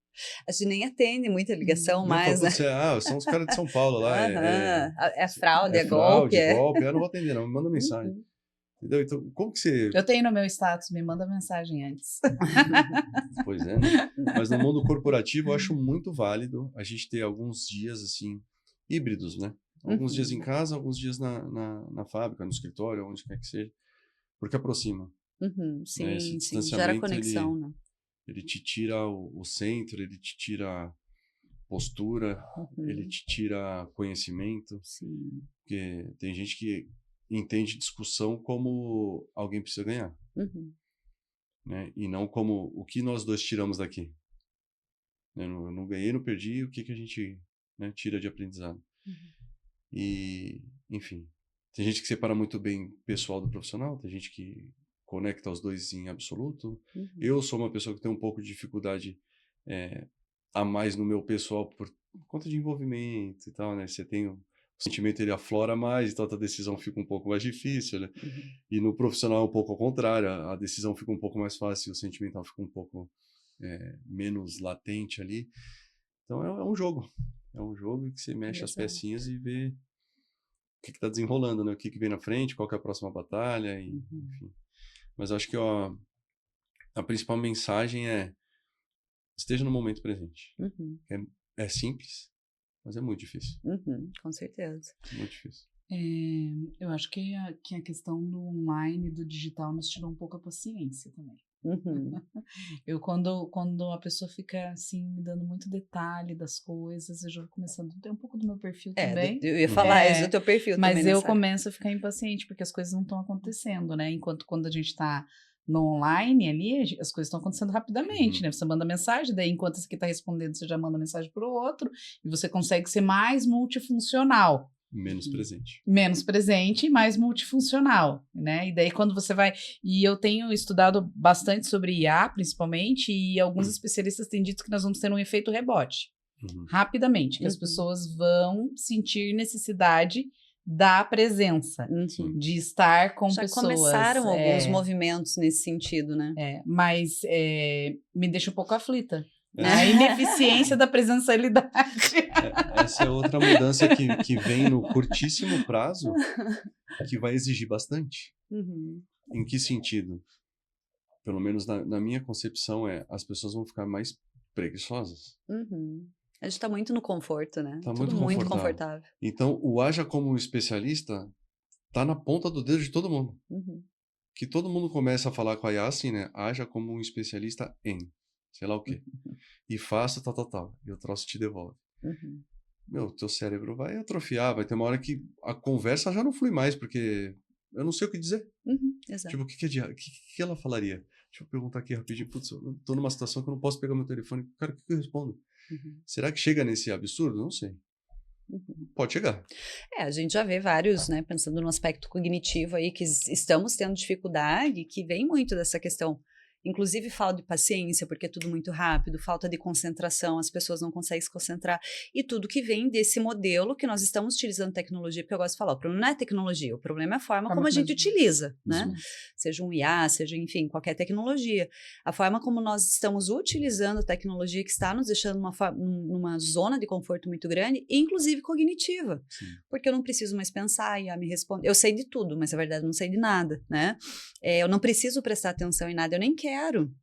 A gente nem atende muita ligação Daí eu mais, falo, né? putz, são os caras de São Paulo lá. Aham. É fraude, É é golpe, fraude, é. golpe. Eu não vou atender, não. Me manda mensagem. Uhum. Entendeu? Então, como que você... Eu tenho no meu status, me manda mensagem antes. Pois é, né? Mas no mundo corporativo eu acho muito válido a gente ter alguns dias, assim, híbridos, né? Alguns dias em casa, alguns dias na fábrica, no escritório, onde quer que seja. Porque aproxima. Uhum. Né? Esse Sim, sim. Gera distanciamento, conexão, né? ele te tira o centro, ele te tira postura, ele Uhum. te tira conhecimento. Sim. Porque tem gente que entende discussão como alguém precisa ganhar. Uhum. Né? E não como o que nós dois tiramos daqui. Eu não ganhei, não perdi, o que a gente, né, tira de aprendizado. Uhum. E, enfim, tem gente que separa muito bem pessoal do profissional, tem gente que conecta os dois em absoluto. Uhum. Eu sou uma pessoa que tem um pouco de dificuldade a mais no meu pessoal por conta de envolvimento e tal, né? Você tem o sentimento, ele aflora mais, então a decisão fica um pouco mais difícil, né? Uhum. E no profissional é um pouco ao contrário, a decisão fica um pouco mais fácil, o sentimental fica um pouco menos latente ali. Então é um jogo. É um jogo que você mexe as pecinhas e vê o que está desenrolando, né? O que vem na frente, qual que é a próxima batalha, e, enfim. Mas acho que a principal mensagem é: esteja no momento presente. Uhum. É simples, mas é muito difícil. Uhum. Com certeza. Muito difícil. Eu acho que a questão do online, do digital, nos tirou um pouco a paciência também. Uhum. Eu, quando a pessoa fica assim, me dando muito detalhe das coisas, eu já vou começando a ter um pouco do meu perfil também. Eu ia falar isso do teu perfil mas também. eu começo a ficar impaciente, porque as coisas não estão acontecendo, né? Enquanto quando a gente está no online ali, as coisas estão acontecendo rapidamente, né? Você manda mensagem, daí enquanto esse aqui está respondendo, você já manda mensagem para o outro, e você consegue ser mais multifuncional. Menos presente. Menos presente e mais multifuncional, né? E daí quando você vai... E eu tenho estudado bastante sobre IA, principalmente, e alguns especialistas têm dito que nós vamos ter um efeito rebote. Rapidamente, que as pessoas vão sentir necessidade da presença, de estar com Já pessoas. Começaram alguns movimentos nesse sentido, né? Mas me deixa um pouco aflita. A ineficiência da presencialidade. Essa é outra mudança que vem no curtíssimo prazo, que vai exigir bastante. Uhum. Em que sentido? Pelo menos na minha concepção, as pessoas vão ficar mais preguiçosas. Uhum. A gente está muito no conforto, né? Tá Tudo muito confortável. Então, o haja como especialista tá na ponta do dedo de todo mundo. Uhum. que todo mundo começa a falar com a IA assim, né? Haja como um especialista em, sei lá o quê. E faça tal. E o troço te devolve. Uhum. Meu, teu cérebro vai atrofiar, vai ter uma hora que a conversa já não flui mais, porque eu não sei o que dizer. Exato. Tipo, o que ela falaria? Deixa eu perguntar aqui rapidinho. Putz, eu tô numa situação que eu não posso pegar meu telefone. Cara, o que eu respondo? Será que chega nesse absurdo? Não sei. Pode chegar. A gente já vê vários, né, pensando no aspecto cognitivo aí, que estamos tendo dificuldade, que vem muito dessa questão. Inclusive, falo de paciência, porque é tudo muito rápido, falta de concentração, as pessoas não conseguem se concentrar, e tudo que vem desse modelo que nós estamos utilizando tecnologia, porque eu gosto de falar, o problema não é a tecnologia, o problema é a forma como a gente utiliza, né? Seja um IA, seja, enfim, qualquer tecnologia. A forma como nós estamos utilizando a tecnologia que está nos deixando numa zona de conforto muito grande, inclusive cognitiva, porque eu não preciso mais pensar, a IA me responde. Eu sei de tudo, mas na verdade eu não sei de nada, né? Eu não preciso prestar atenção em nada, eu nem quero.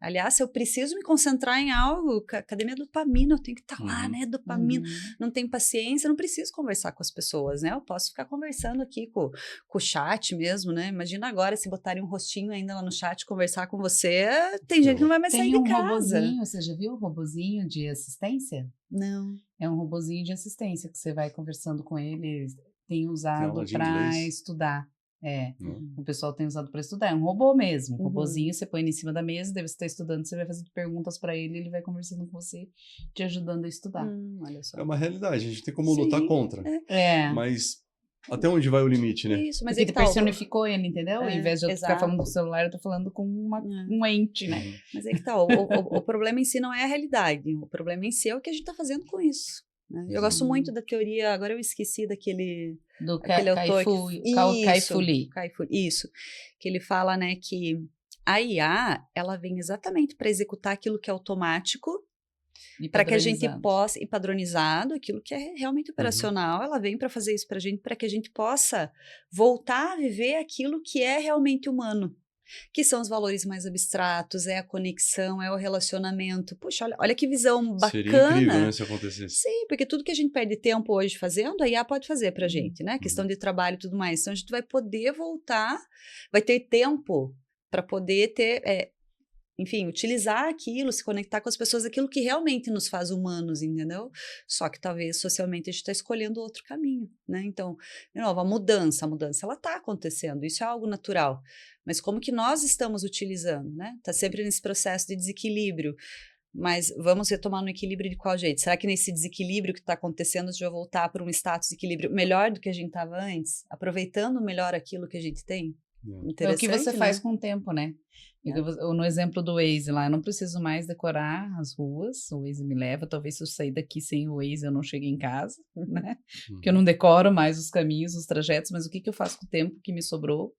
Aliás, se eu preciso me concentrar em algo, cadê minha dopamina? Eu tenho que estar lá, né? Dopamina. Não tenho paciência, não preciso conversar com as pessoas, né? Eu posso ficar conversando aqui com o chat mesmo, né? Imagina agora se botarem um rostinho ainda lá no chat, conversar com você, tem gente que não vai mais sair de casa. Tem um robozinho, você já viu o robozinho de assistência? Não. É um robozinho de assistência que você vai conversando com ele, tem usado Tem para estudar. O pessoal tem usado para estudar, é um robô mesmo, um robozinho, você põe ele em cima da mesa, daí você está estudando, você vai fazendo perguntas para ele, ele vai conversando com você, te ajudando a estudar. Olha só. É uma realidade, a gente tem como lutar contra. É. Mas até onde vai o limite, né? Isso, mas porque ele personificou ele, entendeu? Ao invés de eu ficar falando com o celular, eu tô falando com um ente, né? Mas aí que tá, o problema em si não é a realidade, o problema em si é o que a gente tá fazendo com isso. Né? Eu gosto muito da teoria, agora eu esqueci daquele... Do Kai-Fu Lee. Isso, que ele fala, né, que a IA, ela vem exatamente para executar aquilo que é automático, para que a gente possa, e padronizado, aquilo que é realmente operacional, ela vem para fazer isso para a gente, para que a gente possa voltar a viver aquilo que é realmente humano. Que são os valores mais abstratos, é a conexão, é o relacionamento. Puxa, olha que visão bacana. Seria incrível, né, se acontecesse. Sim, porque tudo que a gente perde tempo hoje fazendo, a IA pode fazer pra gente, né? Questão de trabalho e tudo mais. Então, a gente vai poder voltar, vai ter tempo para poder ter, enfim, utilizar aquilo, se conectar com as pessoas, aquilo que realmente nos faz humanos, entendeu? Só que talvez socialmente a gente está escolhendo outro caminho, né? Então, de novo, a mudança ela está acontecendo, isso é algo natural. Mas como que nós estamos utilizando, né? Está sempre nesse processo de desequilíbrio. Mas vamos retomar no equilíbrio de qual jeito? Será que nesse desequilíbrio que está acontecendo a gente vai voltar para um status de equilíbrio melhor do que a gente estava antes? Aproveitando melhor aquilo que a gente tem? É o que você faz com o tempo, né? No exemplo do Waze lá, eu não preciso mais decorar as ruas, o Waze me leva, talvez se eu sair daqui sem o Waze eu não chegue em casa, né? Porque eu não decoro mais os caminhos, os trajetos, mas o que eu faço com o tempo que me sobrou?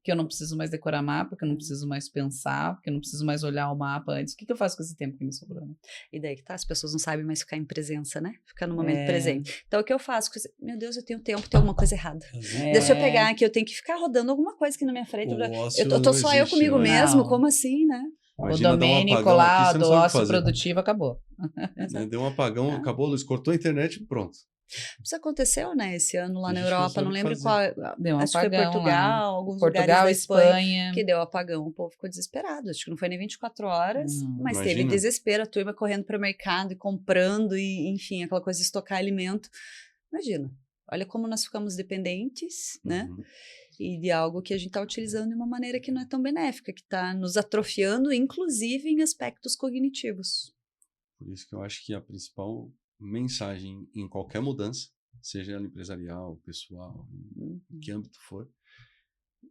Que eu não preciso mais decorar mapa, que eu não preciso mais pensar, que eu não preciso mais olhar o mapa antes. O que eu faço com esse tempo que me sobrou? Né? E daí que tá, as pessoas não sabem mais ficar em presença, né? Ficar no momento presente. Então, o que eu faço? Meu Deus, eu tenho tempo, tem alguma coisa errada. Deixa eu pegar aqui, eu tenho que ficar rodando alguma coisa aqui na minha frente. Eu tô só eu comigo mesmo, como assim, né? Imagina, o Domênico lá, do ócio produtivo, acabou. Deu um apagão, acabou a luz, cortou a internet, pronto. Isso aconteceu, né, esse ano lá na Europa, não lembro qual, deu um acho apagão que foi Portugal, alguns lugares da Espanha, que deu apagão, o povo ficou desesperado, acho que não foi nem 24 horas, mas teve desespero, a turma correndo para o mercado e comprando, e enfim, aquela coisa de estocar alimento, imagina, olha como nós ficamos dependentes, né, e de algo que a gente está utilizando de uma maneira que não é tão benéfica, que está nos atrofiando, inclusive em aspectos cognitivos. Por isso que eu acho que a principal mensagem em qualquer mudança, seja ela empresarial, pessoal, em que âmbito for,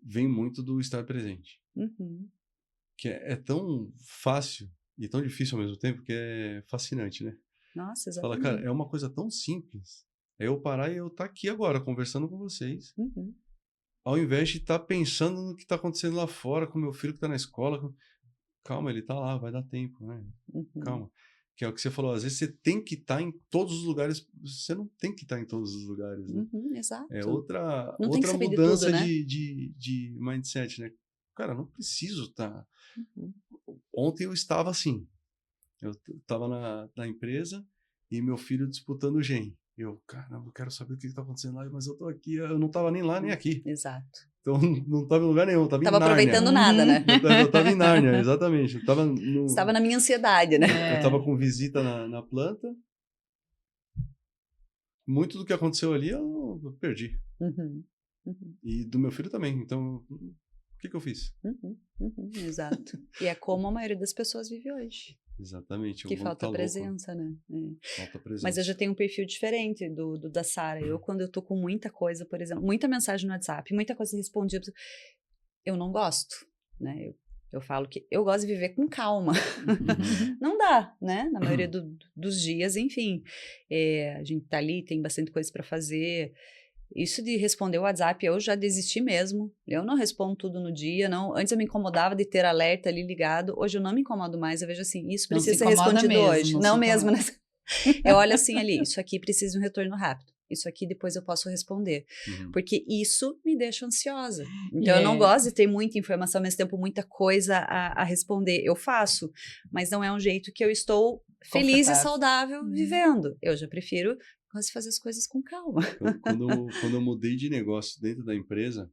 vem muito do estar presente. Que é tão fácil e tão difícil ao mesmo tempo que é fascinante, né? Nossa, exatamente. Fala, cara, é uma coisa tão simples. É eu parar e eu estar aqui agora, conversando com vocês. Ao invés de estar pensando no que está acontecendo lá fora, com meu filho que está na escola. Calma, ele está lá, vai dar tempo, né? Calma. Que é o que você falou, às vezes você tem que estar em todos os lugares, você não tem que estar em todos os lugares, né? Exato. É outra mudança de, tudo, né? de mindset, né? Cara, não preciso estar. Ontem eu estava assim, eu estava na empresa e meu filho disputando o GEM. Eu, caramba, eu quero saber o que está acontecendo lá, mas eu estou aqui, eu não estava nem lá nem aqui. Exato. Então, não estava em lugar nenhum, estava em Tava Nárnia. aproveitando nada, né? Eu estava em Nárnia, exatamente. Eu estava Estava na minha ansiedade, né? eu estava com visita na planta. Muito do que aconteceu ali eu perdi. Uhum, uhum, E do meu filho também. Então, o que eu fiz? exato. E é como a maioria das pessoas vive hoje. Exatamente. O Que mundo falta tá louco. presença, né? Falta presença. Mas eu já tenho um perfil diferente do da Sara. Eu, quando eu tô com muita coisa, por exemplo, muita mensagem no WhatsApp, muita coisa respondida, eu não gosto, né? Eu falo que eu gosto de viver com calma. Não dá, né? Na maioria dos dias, enfim. A gente tá ali, tem bastante coisa para fazer. Isso de responder o WhatsApp, eu já desisti mesmo. Eu não respondo tudo no dia, não. Antes eu me incomodava de ter alerta ali ligado. Hoje eu não me incomodo mais. Eu vejo assim, isso Não se precisa ser incomoda respondido mesmo, hoje. não Não se mesmo, né? incomoda. Eu olho assim ali, isso aqui precisa de um retorno rápido. Isso aqui depois eu posso responder. Porque isso me deixa ansiosa. Então eu não gosto de ter muita informação, ao mesmo tempo muita coisa a responder. Eu faço, mas não é um jeito que eu estou feliz e saudável vivendo. Eu já prefiro gosto de fazer as coisas com calma. Quando eu mudei de negócio dentro da empresa,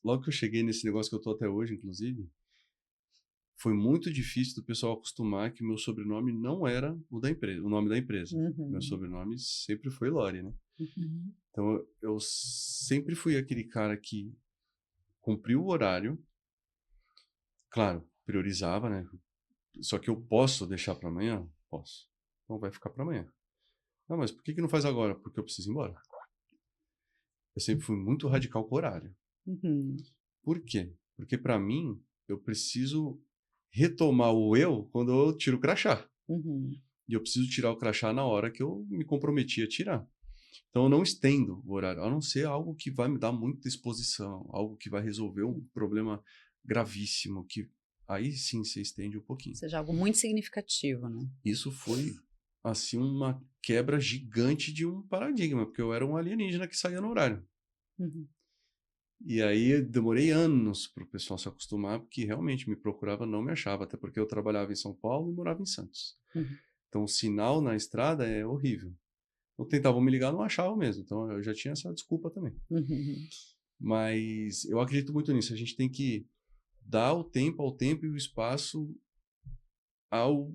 logo que eu cheguei nesse negócio que eu tô até hoje, inclusive, foi muito difícil do pessoal acostumar que meu sobrenome não era o da empresa, o nome da empresa. Meu sobrenome sempre foi Lore, né? Então eu sempre fui aquele cara que cumpriu o horário, claro, priorizava, né? Só que eu posso deixar para amanhã? Posso. Então vai ficar para amanhã. Não, mas por que não faz agora? Porque eu preciso ir embora. Eu sempre fui muito radical com o horário. Por quê? Porque para mim, eu preciso retomar o eu quando eu tiro o crachá. E eu preciso tirar o crachá na hora que eu me comprometi a tirar. Então eu não estendo o horário, a não ser algo que vai me dar muita exposição, algo que vai resolver um problema gravíssimo, que aí sim você estende um pouquinho. Ou seja, algo muito significativo, né? Isso foi, assim, uma quebra gigante de um paradigma, porque eu era um alienígena que saía no horário. E aí eu demorei anos para o pessoal se acostumar, porque realmente me procurava, não me achava, até porque eu trabalhava em São Paulo e morava em Santos. Então o sinal na estrada é horrível. Então tentavam me ligar, não achavam mesmo. Então eu já tinha essa desculpa também. Mas eu acredito muito nisso. A gente tem que dar o tempo ao tempo e o espaço ao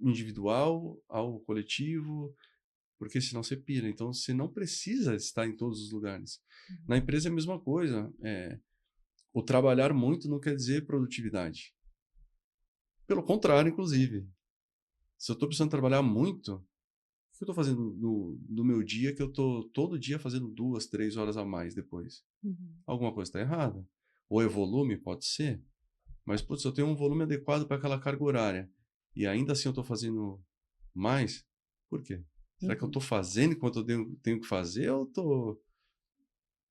individual, ao coletivo, porque senão você pira. Então você não precisa estar em todos os lugares. Na empresa é a mesma coisa. O trabalhar muito não quer dizer produtividade. Pelo contrário, inclusive. Se eu estou precisando trabalhar muito, o que eu estou fazendo no meu dia que eu estou todo dia fazendo 2, 3 horas a mais depois? Alguma coisa está errada. Ou é volume, pode ser. Mas, putz, eu tenho um volume adequado para aquela carga horária e ainda assim eu estou fazendo mais, por quê? Será que eu estou fazendo enquanto eu tenho que fazer ou estou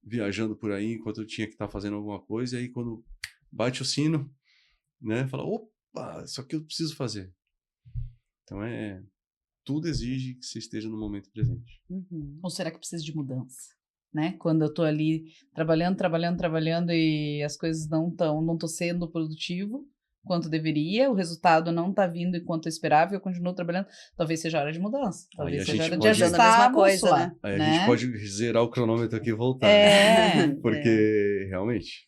viajando por aí enquanto eu tinha que estar fazendo alguma coisa e aí quando bate o sino, né, fala, opa, isso aqui eu preciso fazer. Então tudo exige que você esteja no momento presente. Ou será que precisa de mudança? Né? Quando eu tô ali trabalhando e as coisas não tô sendo produtivo quanto deveria, o resultado não tá vindo enquanto eu esperava e eu continuo trabalhando, talvez seja hora de mudança, talvez seja hora de ajustar a bússola. Aí né? a gente pode zerar o cronômetro aqui e voltar. Porque, realmente,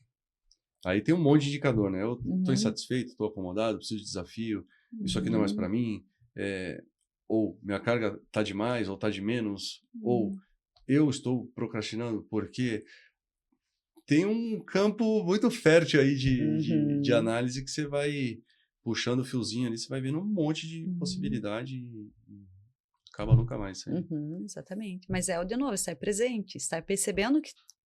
aí tem um monte de indicador, né? Eu tô insatisfeito, tô acomodado, preciso de desafio, isso aqui não é mais para mim, ou minha carga tá demais ou tá de menos, ou eu estou procrastinando porque tem um campo muito fértil aí de análise que você vai puxando o fiozinho ali, você vai vendo um monte de possibilidade e acaba nunca mais. Exatamente. Mas de novo, estar presente, estar percebendo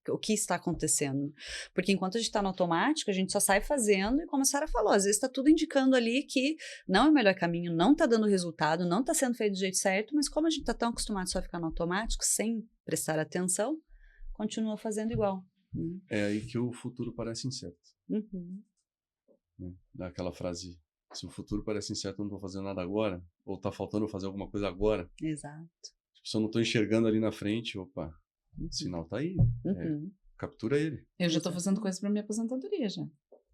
o que está acontecendo. Porque enquanto a gente está no automático, a gente só sai fazendo, e como a Sara falou, às vezes está tudo indicando ali que não é o melhor caminho, não está dando resultado, não está sendo feito do jeito certo, mas como a gente está tão acostumado só a ficar no automático, sem prestar atenção, continua fazendo igual. É aí que o futuro parece incerto. Daquela frase, se o futuro parece incerto, eu não estou fazendo nada agora, ou está faltando eu fazer alguma coisa agora. Exato. Se eu não estou enxergando ali na frente, opa, o sinal está aí. Captura ele. Eu já estou fazendo coisa para minha aposentadoria já.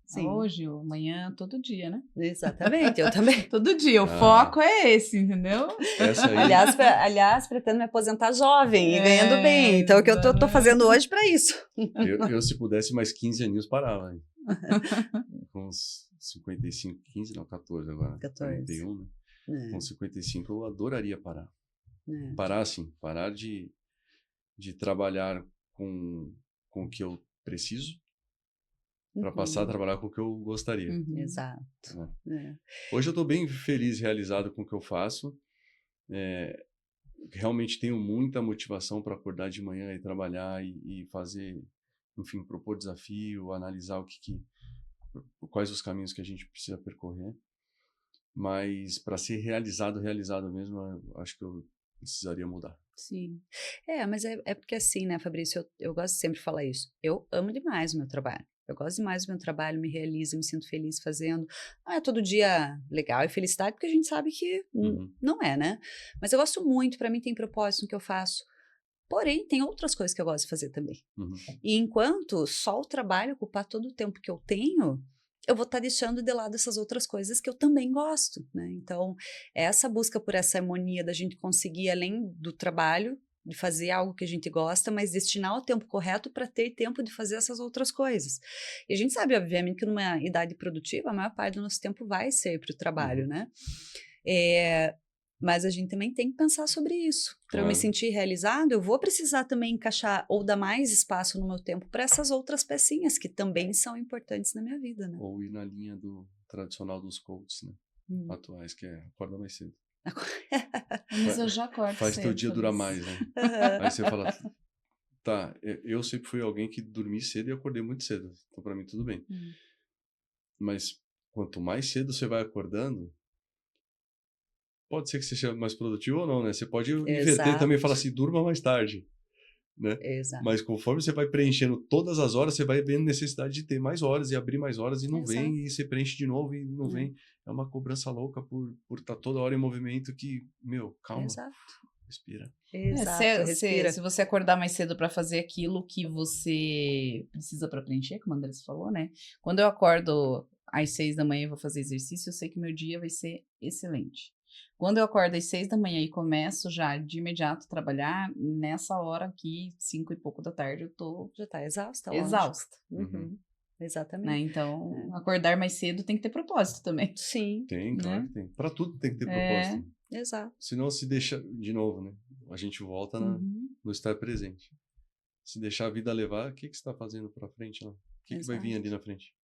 Sim. Hoje, ou amanhã, todo dia, né? Exatamente, eu também. Todo dia, o foco é esse, entendeu? Essa aí, Aliás, pretendo me aposentar jovem e ganhando bem. Então, o que eu tô fazendo hoje para isso. eu, se pudesse mais 15 aninhos, parava. Hein? Com uns 55, 15, não, 14 agora. 14. 41, né? Com 55 eu adoraria parar. Parar assim, parar de trabalhar com o que eu preciso para passar a trabalhar com o que eu gostaria. Exato. Hoje eu estou bem feliz e realizado com o que eu faço. Realmente tenho muita motivação para acordar de manhã e trabalhar e fazer, enfim, propor desafio, analisar quais os caminhos que a gente precisa percorrer. Mas para ser realizado mesmo, eu acho que eu precisaria mudar. Sim. Mas é porque assim, né, Fabrício, eu gosto sempre de falar isso. Eu amo demais o meu trabalho. Eu gosto demais do meu trabalho, me realizo, me sinto feliz fazendo. Não é todo dia legal e felicidade, porque a gente sabe que não é, né? Mas eu gosto muito, para mim tem propósito no que eu faço. Porém, tem outras coisas que eu gosto de fazer também. E enquanto só o trabalho ocupar todo o tempo que eu tenho, eu vou estar deixando de lado essas outras coisas que eu também gosto, né? Então, essa busca por essa harmonia da gente conseguir, além do trabalho, de fazer algo que a gente gosta, mas destinar o tempo correto para ter tempo de fazer essas outras coisas. E a gente sabe, obviamente, que numa idade produtiva, a maior parte do nosso tempo vai ser para o trabalho, né? Mas a gente também tem que pensar sobre isso. Para eu me sentir realizado, eu vou precisar também encaixar ou dar mais espaço no meu tempo para essas outras pecinhas que também são importantes na minha vida, né? Ou ir na linha do tradicional dos coaches, né? Atuais, que é acorda mais cedo. Mas eu já acordo Faz cedo, teu dia durar mais, né? Aí você fala, tá, eu sempre fui alguém que dormi cedo e acordei muito cedo. Então, pra mim, tudo bem. Mas quanto mais cedo você vai acordando, pode ser que você seja mais produtivo ou não, né? Você pode inverter também e falar assim, durma mais tarde, né? Exato. Mas conforme você vai preenchendo todas as horas, você vai vendo necessidade de ter mais horas e abrir mais horas e não vem, e você preenche de novo e não vem. É uma cobrança louca por estar toda hora em movimento que, calma. Exato. Respira. Respira. Se você acordar mais cedo para fazer aquilo que você precisa para preencher, como a Andressa falou, né? Quando eu acordo às 6 da manhã e vou fazer exercício, eu sei que meu dia vai ser excelente. Quando eu acordo às 6 da manhã e começo já de imediato a trabalhar, nessa hora aqui, 5 e pouco da tarde, eu tô... Já tá exausta. Exausta. Exatamente. Né? Então, acordar mais cedo tem que ter propósito também. Sim. Tem, claro que tem. Para tudo tem que ter propósito. Exato. Senão se deixa, de novo, né? A gente volta no estar presente. Se deixar a vida levar, o que você está fazendo para frente lá? O que vai vir ali na frente?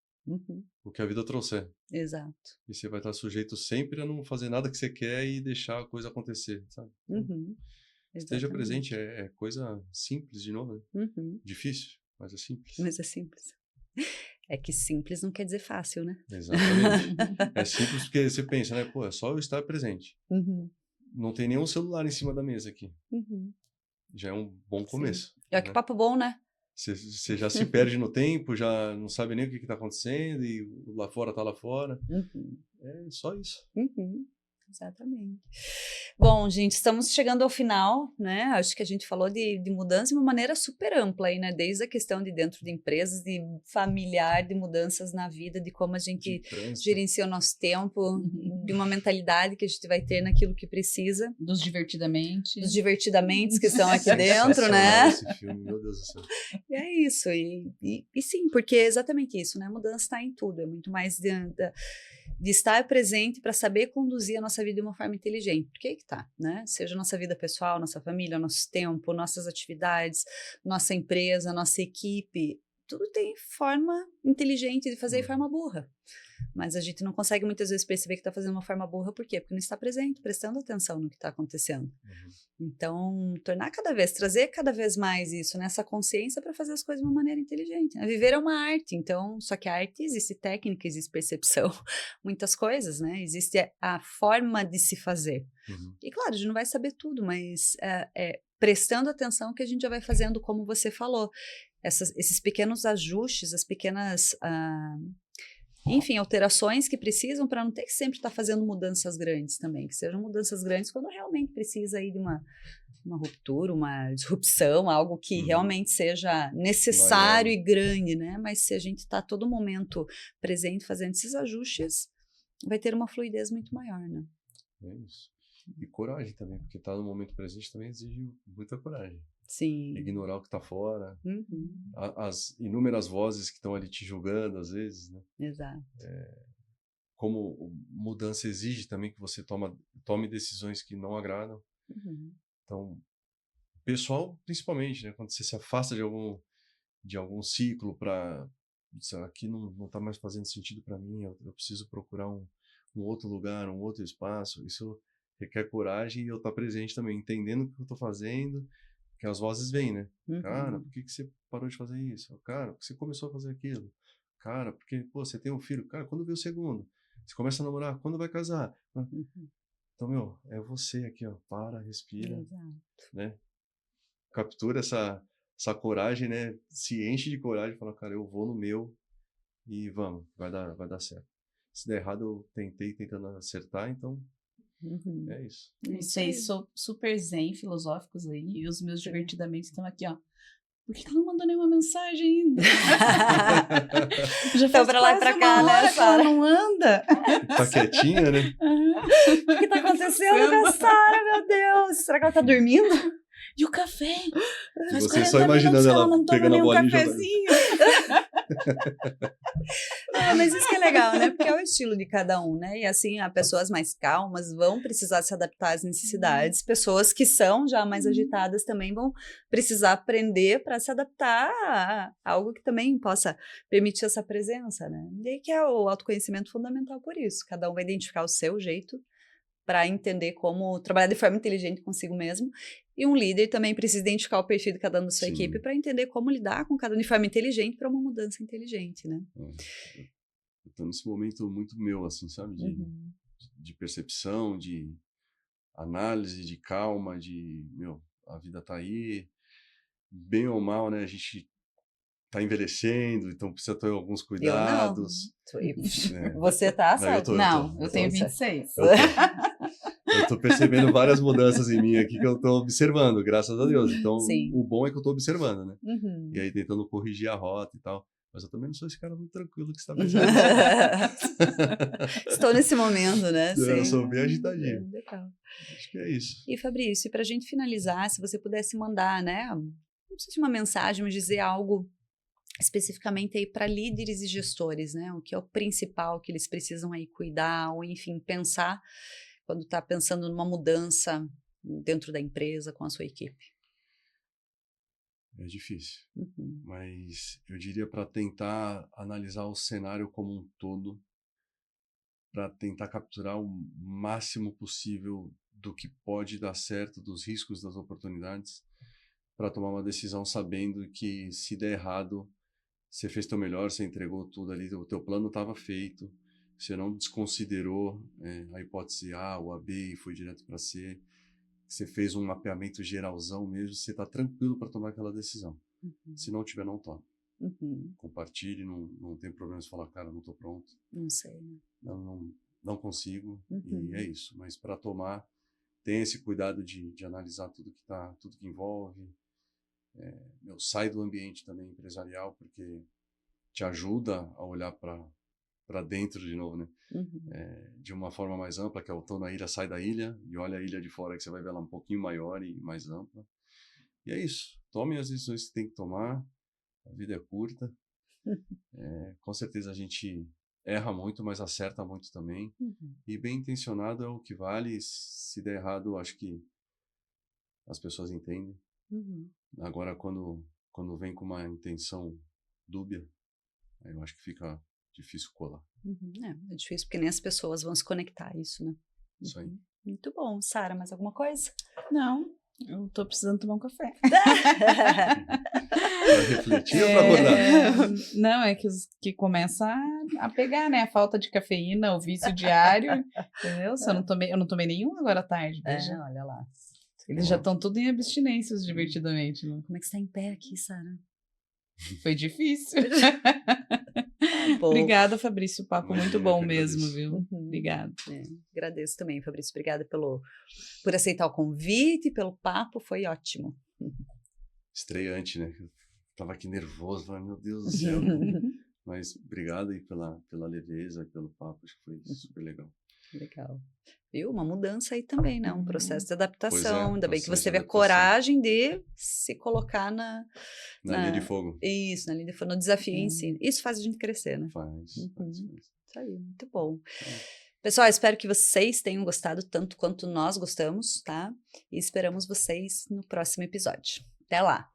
O que a vida trouxer. Exato. E você vai estar sujeito sempre a não fazer nada que você quer e deixar a coisa acontecer, sabe? Esteja presente, é coisa simples, de novo, né? Difícil, mas é simples. Mas é simples. É que simples não quer dizer fácil, né? Exatamente. É simples porque você pensa, né? Pô, é só eu estar presente. Não tem nenhum celular em cima da mesa aqui. Já é um bom começo. É que papo bom, né? Você já se perde no tempo, já não sabe nem o que está acontecendo e lá fora está lá fora. É só isso. Exatamente. Bom, gente, estamos chegando ao final, né? Acho que a gente falou de mudança de uma maneira super ampla aí, né? Desde a questão de dentro de empresas, de familiar, de mudanças na vida, de como a gente gerencia o nosso tempo, de uma mentalidade que a gente vai ter naquilo que precisa. Dos divertidamente. Dos divertidamente que estão aqui dentro, né? Esse filme, meu Deus do céu. E é isso. E sim, porque é exatamente isso, né? A mudança está em tudo. É muito mais de estar presente para saber conduzir a nossa vida de uma forma inteligente. Porque aí que tá, né? Seja nossa vida pessoal, nossa família, nosso tempo, nossas atividades, nossa empresa, nossa equipe, tudo tem forma inteligente de fazer de forma burra. Mas a gente não consegue muitas vezes perceber que está fazendo uma forma burra, por quê? Porque não está presente, prestando atenção no que está acontecendo. Então, trazer cada vez mais isso, nessa consciência para fazer as coisas de uma maneira inteligente. Viver é uma arte, então, só que a arte existe técnica, existe percepção, muitas coisas, né? Existe a forma de se fazer. E claro, a gente não vai saber tudo, mas prestando atenção que a gente já vai fazendo, como você falou, esses pequenos ajustes, as pequenas... enfim, alterações que precisam para não ter que sempre estar fazendo mudanças grandes também, que sejam mudanças grandes quando realmente precisa aí de uma ruptura, uma disrupção, algo que Uhum. realmente seja necessário Maior. e grande, né? Mas se a gente está todo momento presente fazendo esses ajustes, vai ter uma fluidez muito maior, né? É isso. E coragem também, porque estar no momento presente também exige muita coragem. Sim. Ignorar o que está fora, Uhum. as inúmeras vozes que estão ali te julgando, às vezes, né? Exato. Como mudança exige também que você tome decisões que não agradam. Uhum. Então, pessoal, principalmente, né? Quando você se afasta de algum ciclo para aqui não está mais fazendo sentido para mim, eu preciso procurar um outro lugar, um outro espaço. Isso requer coragem e eu estar presente também, entendendo o que eu estou fazendo, que as vozes vêm, né? Cara, Uhum. por que você parou de fazer isso? Cara, por que você começou a fazer aquilo? Cara, porque, pô, você tem um filho. Cara, quando vê o segundo? Você começa a namorar, quando vai casar? Uhum. Então, meu, é você aqui, ó. Para, respira, Exato. né? Captura essa coragem, né? Se enche de coragem e fala, cara, eu vou no meu e vamos, vai dar certo. Se der errado, eu tentando acertar, então Uhum. é isso. Vocês são super zen, filosóficos aí, e os meus divertidamente estão aqui, ó. Por que ela não mandou nenhuma mensagem ainda? Já Então, faz pra lá e quase pra uma cá, né, hora que ela Sara? não anda. Tá quietinha, né? O que tá acontecendo com a Sara, meu Deus? Será que ela tá dormindo? E o café? E Faz você 40 só imaginando minutos que ela não toma pegando a nenhum bolinha e jogando. cafezinho. Mas isso que é legal, né? Porque é o estilo de cada um, né? E assim, as pessoas mais calmas vão precisar se adaptar às necessidades. Pessoas que são já mais agitadas também vão precisar aprender para se adaptar a algo que também possa permitir essa presença, né? E aí que é o autoconhecimento fundamental por isso. Cada um vai identificar o seu jeito para entender como trabalhar de forma inteligente consigo mesmo. E um líder também precisa identificar o perfil de cada um da sua Sim. equipe para entender como lidar com cada um de forma inteligente para uma mudança inteligente, né? Eu tô nesse momento muito meu, assim, sabe? Uhum. De percepção, de análise, de calma, meu, a vida tá aí, bem ou mal, né? A gente tá envelhecendo, então precisa ter alguns Eu não. cuidados. Você tá, Não, eu sabe? tô. Não, eu tenho Poxa. 26. Eu tô percebendo várias mudanças em mim aqui que eu tô observando, graças a Deus. Então, Sim. o bom é que eu tô observando, né? Uhum. E aí tentando corrigir a rota e tal. Mas eu também não sou esse cara muito tranquilo que você tá percebendo. Estou nesse momento, né? Eu Sim. sou bem agitadinho. Legal. Acho que é isso. E Fabrício, para a gente finalizar, se você pudesse mandar, né? Não sei se uma mensagem, mas dizer algo especificamente aí para líderes e gestores, né? O que é o principal que eles precisam aí cuidar ou, enfim, pensar quando está pensando numa mudança dentro da empresa com a sua equipe? É difícil. Uhum. Mas eu diria para tentar analisar o cenário como um todo, para tentar capturar o máximo possível do que pode dar certo, dos riscos, das oportunidades, para tomar uma decisão sabendo que se der errado, você fez teu melhor, você entregou tudo ali, o teu plano estava feito, você não desconsiderou a hipótese A ou a B e foi direto para C, você fez um mapeamento geralzão mesmo, você está tranquilo para tomar aquela decisão. Uhum. Se não tiver, não tome. Uhum. Compartilhe, não tem problema de falar, cara, não estou pronto. Não sei, né? Não consigo, Uhum. e é isso. Mas para tomar, tenha esse cuidado de analisar tudo que envolve. Sai do ambiente também empresarial, porque te ajuda a olhar para dentro de novo, né? Uhum. De uma forma mais ampla, que é o tô na ilha, sai da ilha, e olha a ilha de fora que você vai ver ela um pouquinho maior e mais ampla. E é isso. Tome as decisões que tem que tomar. A vida é curta. Com certeza a gente erra muito, mas acerta muito também. Uhum. E bem intencionado é o que vale. Se der errado, acho que as pessoas entendem. Uhum. Agora, quando vem com uma intenção dúbia, aí eu acho que fica difícil colar. Uhum. É difícil porque nem as pessoas vão se conectar a isso, né? Isso aí. Muito bom. Sara, mais alguma coisa? Não, eu tô precisando tomar um café. Pra refletir ou pra rodar? Não, é que começa a pegar, né? A falta de cafeína, o vício diário, entendeu? Se eu não tomei nenhum agora à tarde, veja. Olha lá. Eles já estão tudo em abstinências, divertidamente, né? Como é que você tá em pé aqui, Sara? Foi difícil. bom. Obrigada, Fabrício. O papo Imagina, muito bom eu que mesmo, agradeço. viu? Uhum. Obrigada. Agradeço também, Fabrício. Obrigada por aceitar o convite, pelo papo, foi ótimo. Estreante, né? Eu tava aqui nervoso, falei, meu Deus do céu. Mas obrigado aí pela leveza, pelo papo, acho que foi super legal. Legal. Viu? Uma mudança aí também, né? Um processo de Pois é, adaptação. Ainda bem que processo você de teve a adaptação. coragem de se colocar Na linha de fogo. Isso, na linha de fogo, no desafio em si. Isso faz a gente crescer, né? Faz. Isso aí, muito bom. Pessoal, espero que vocês tenham gostado tanto quanto nós gostamos, tá? E esperamos vocês no próximo episódio. Até lá!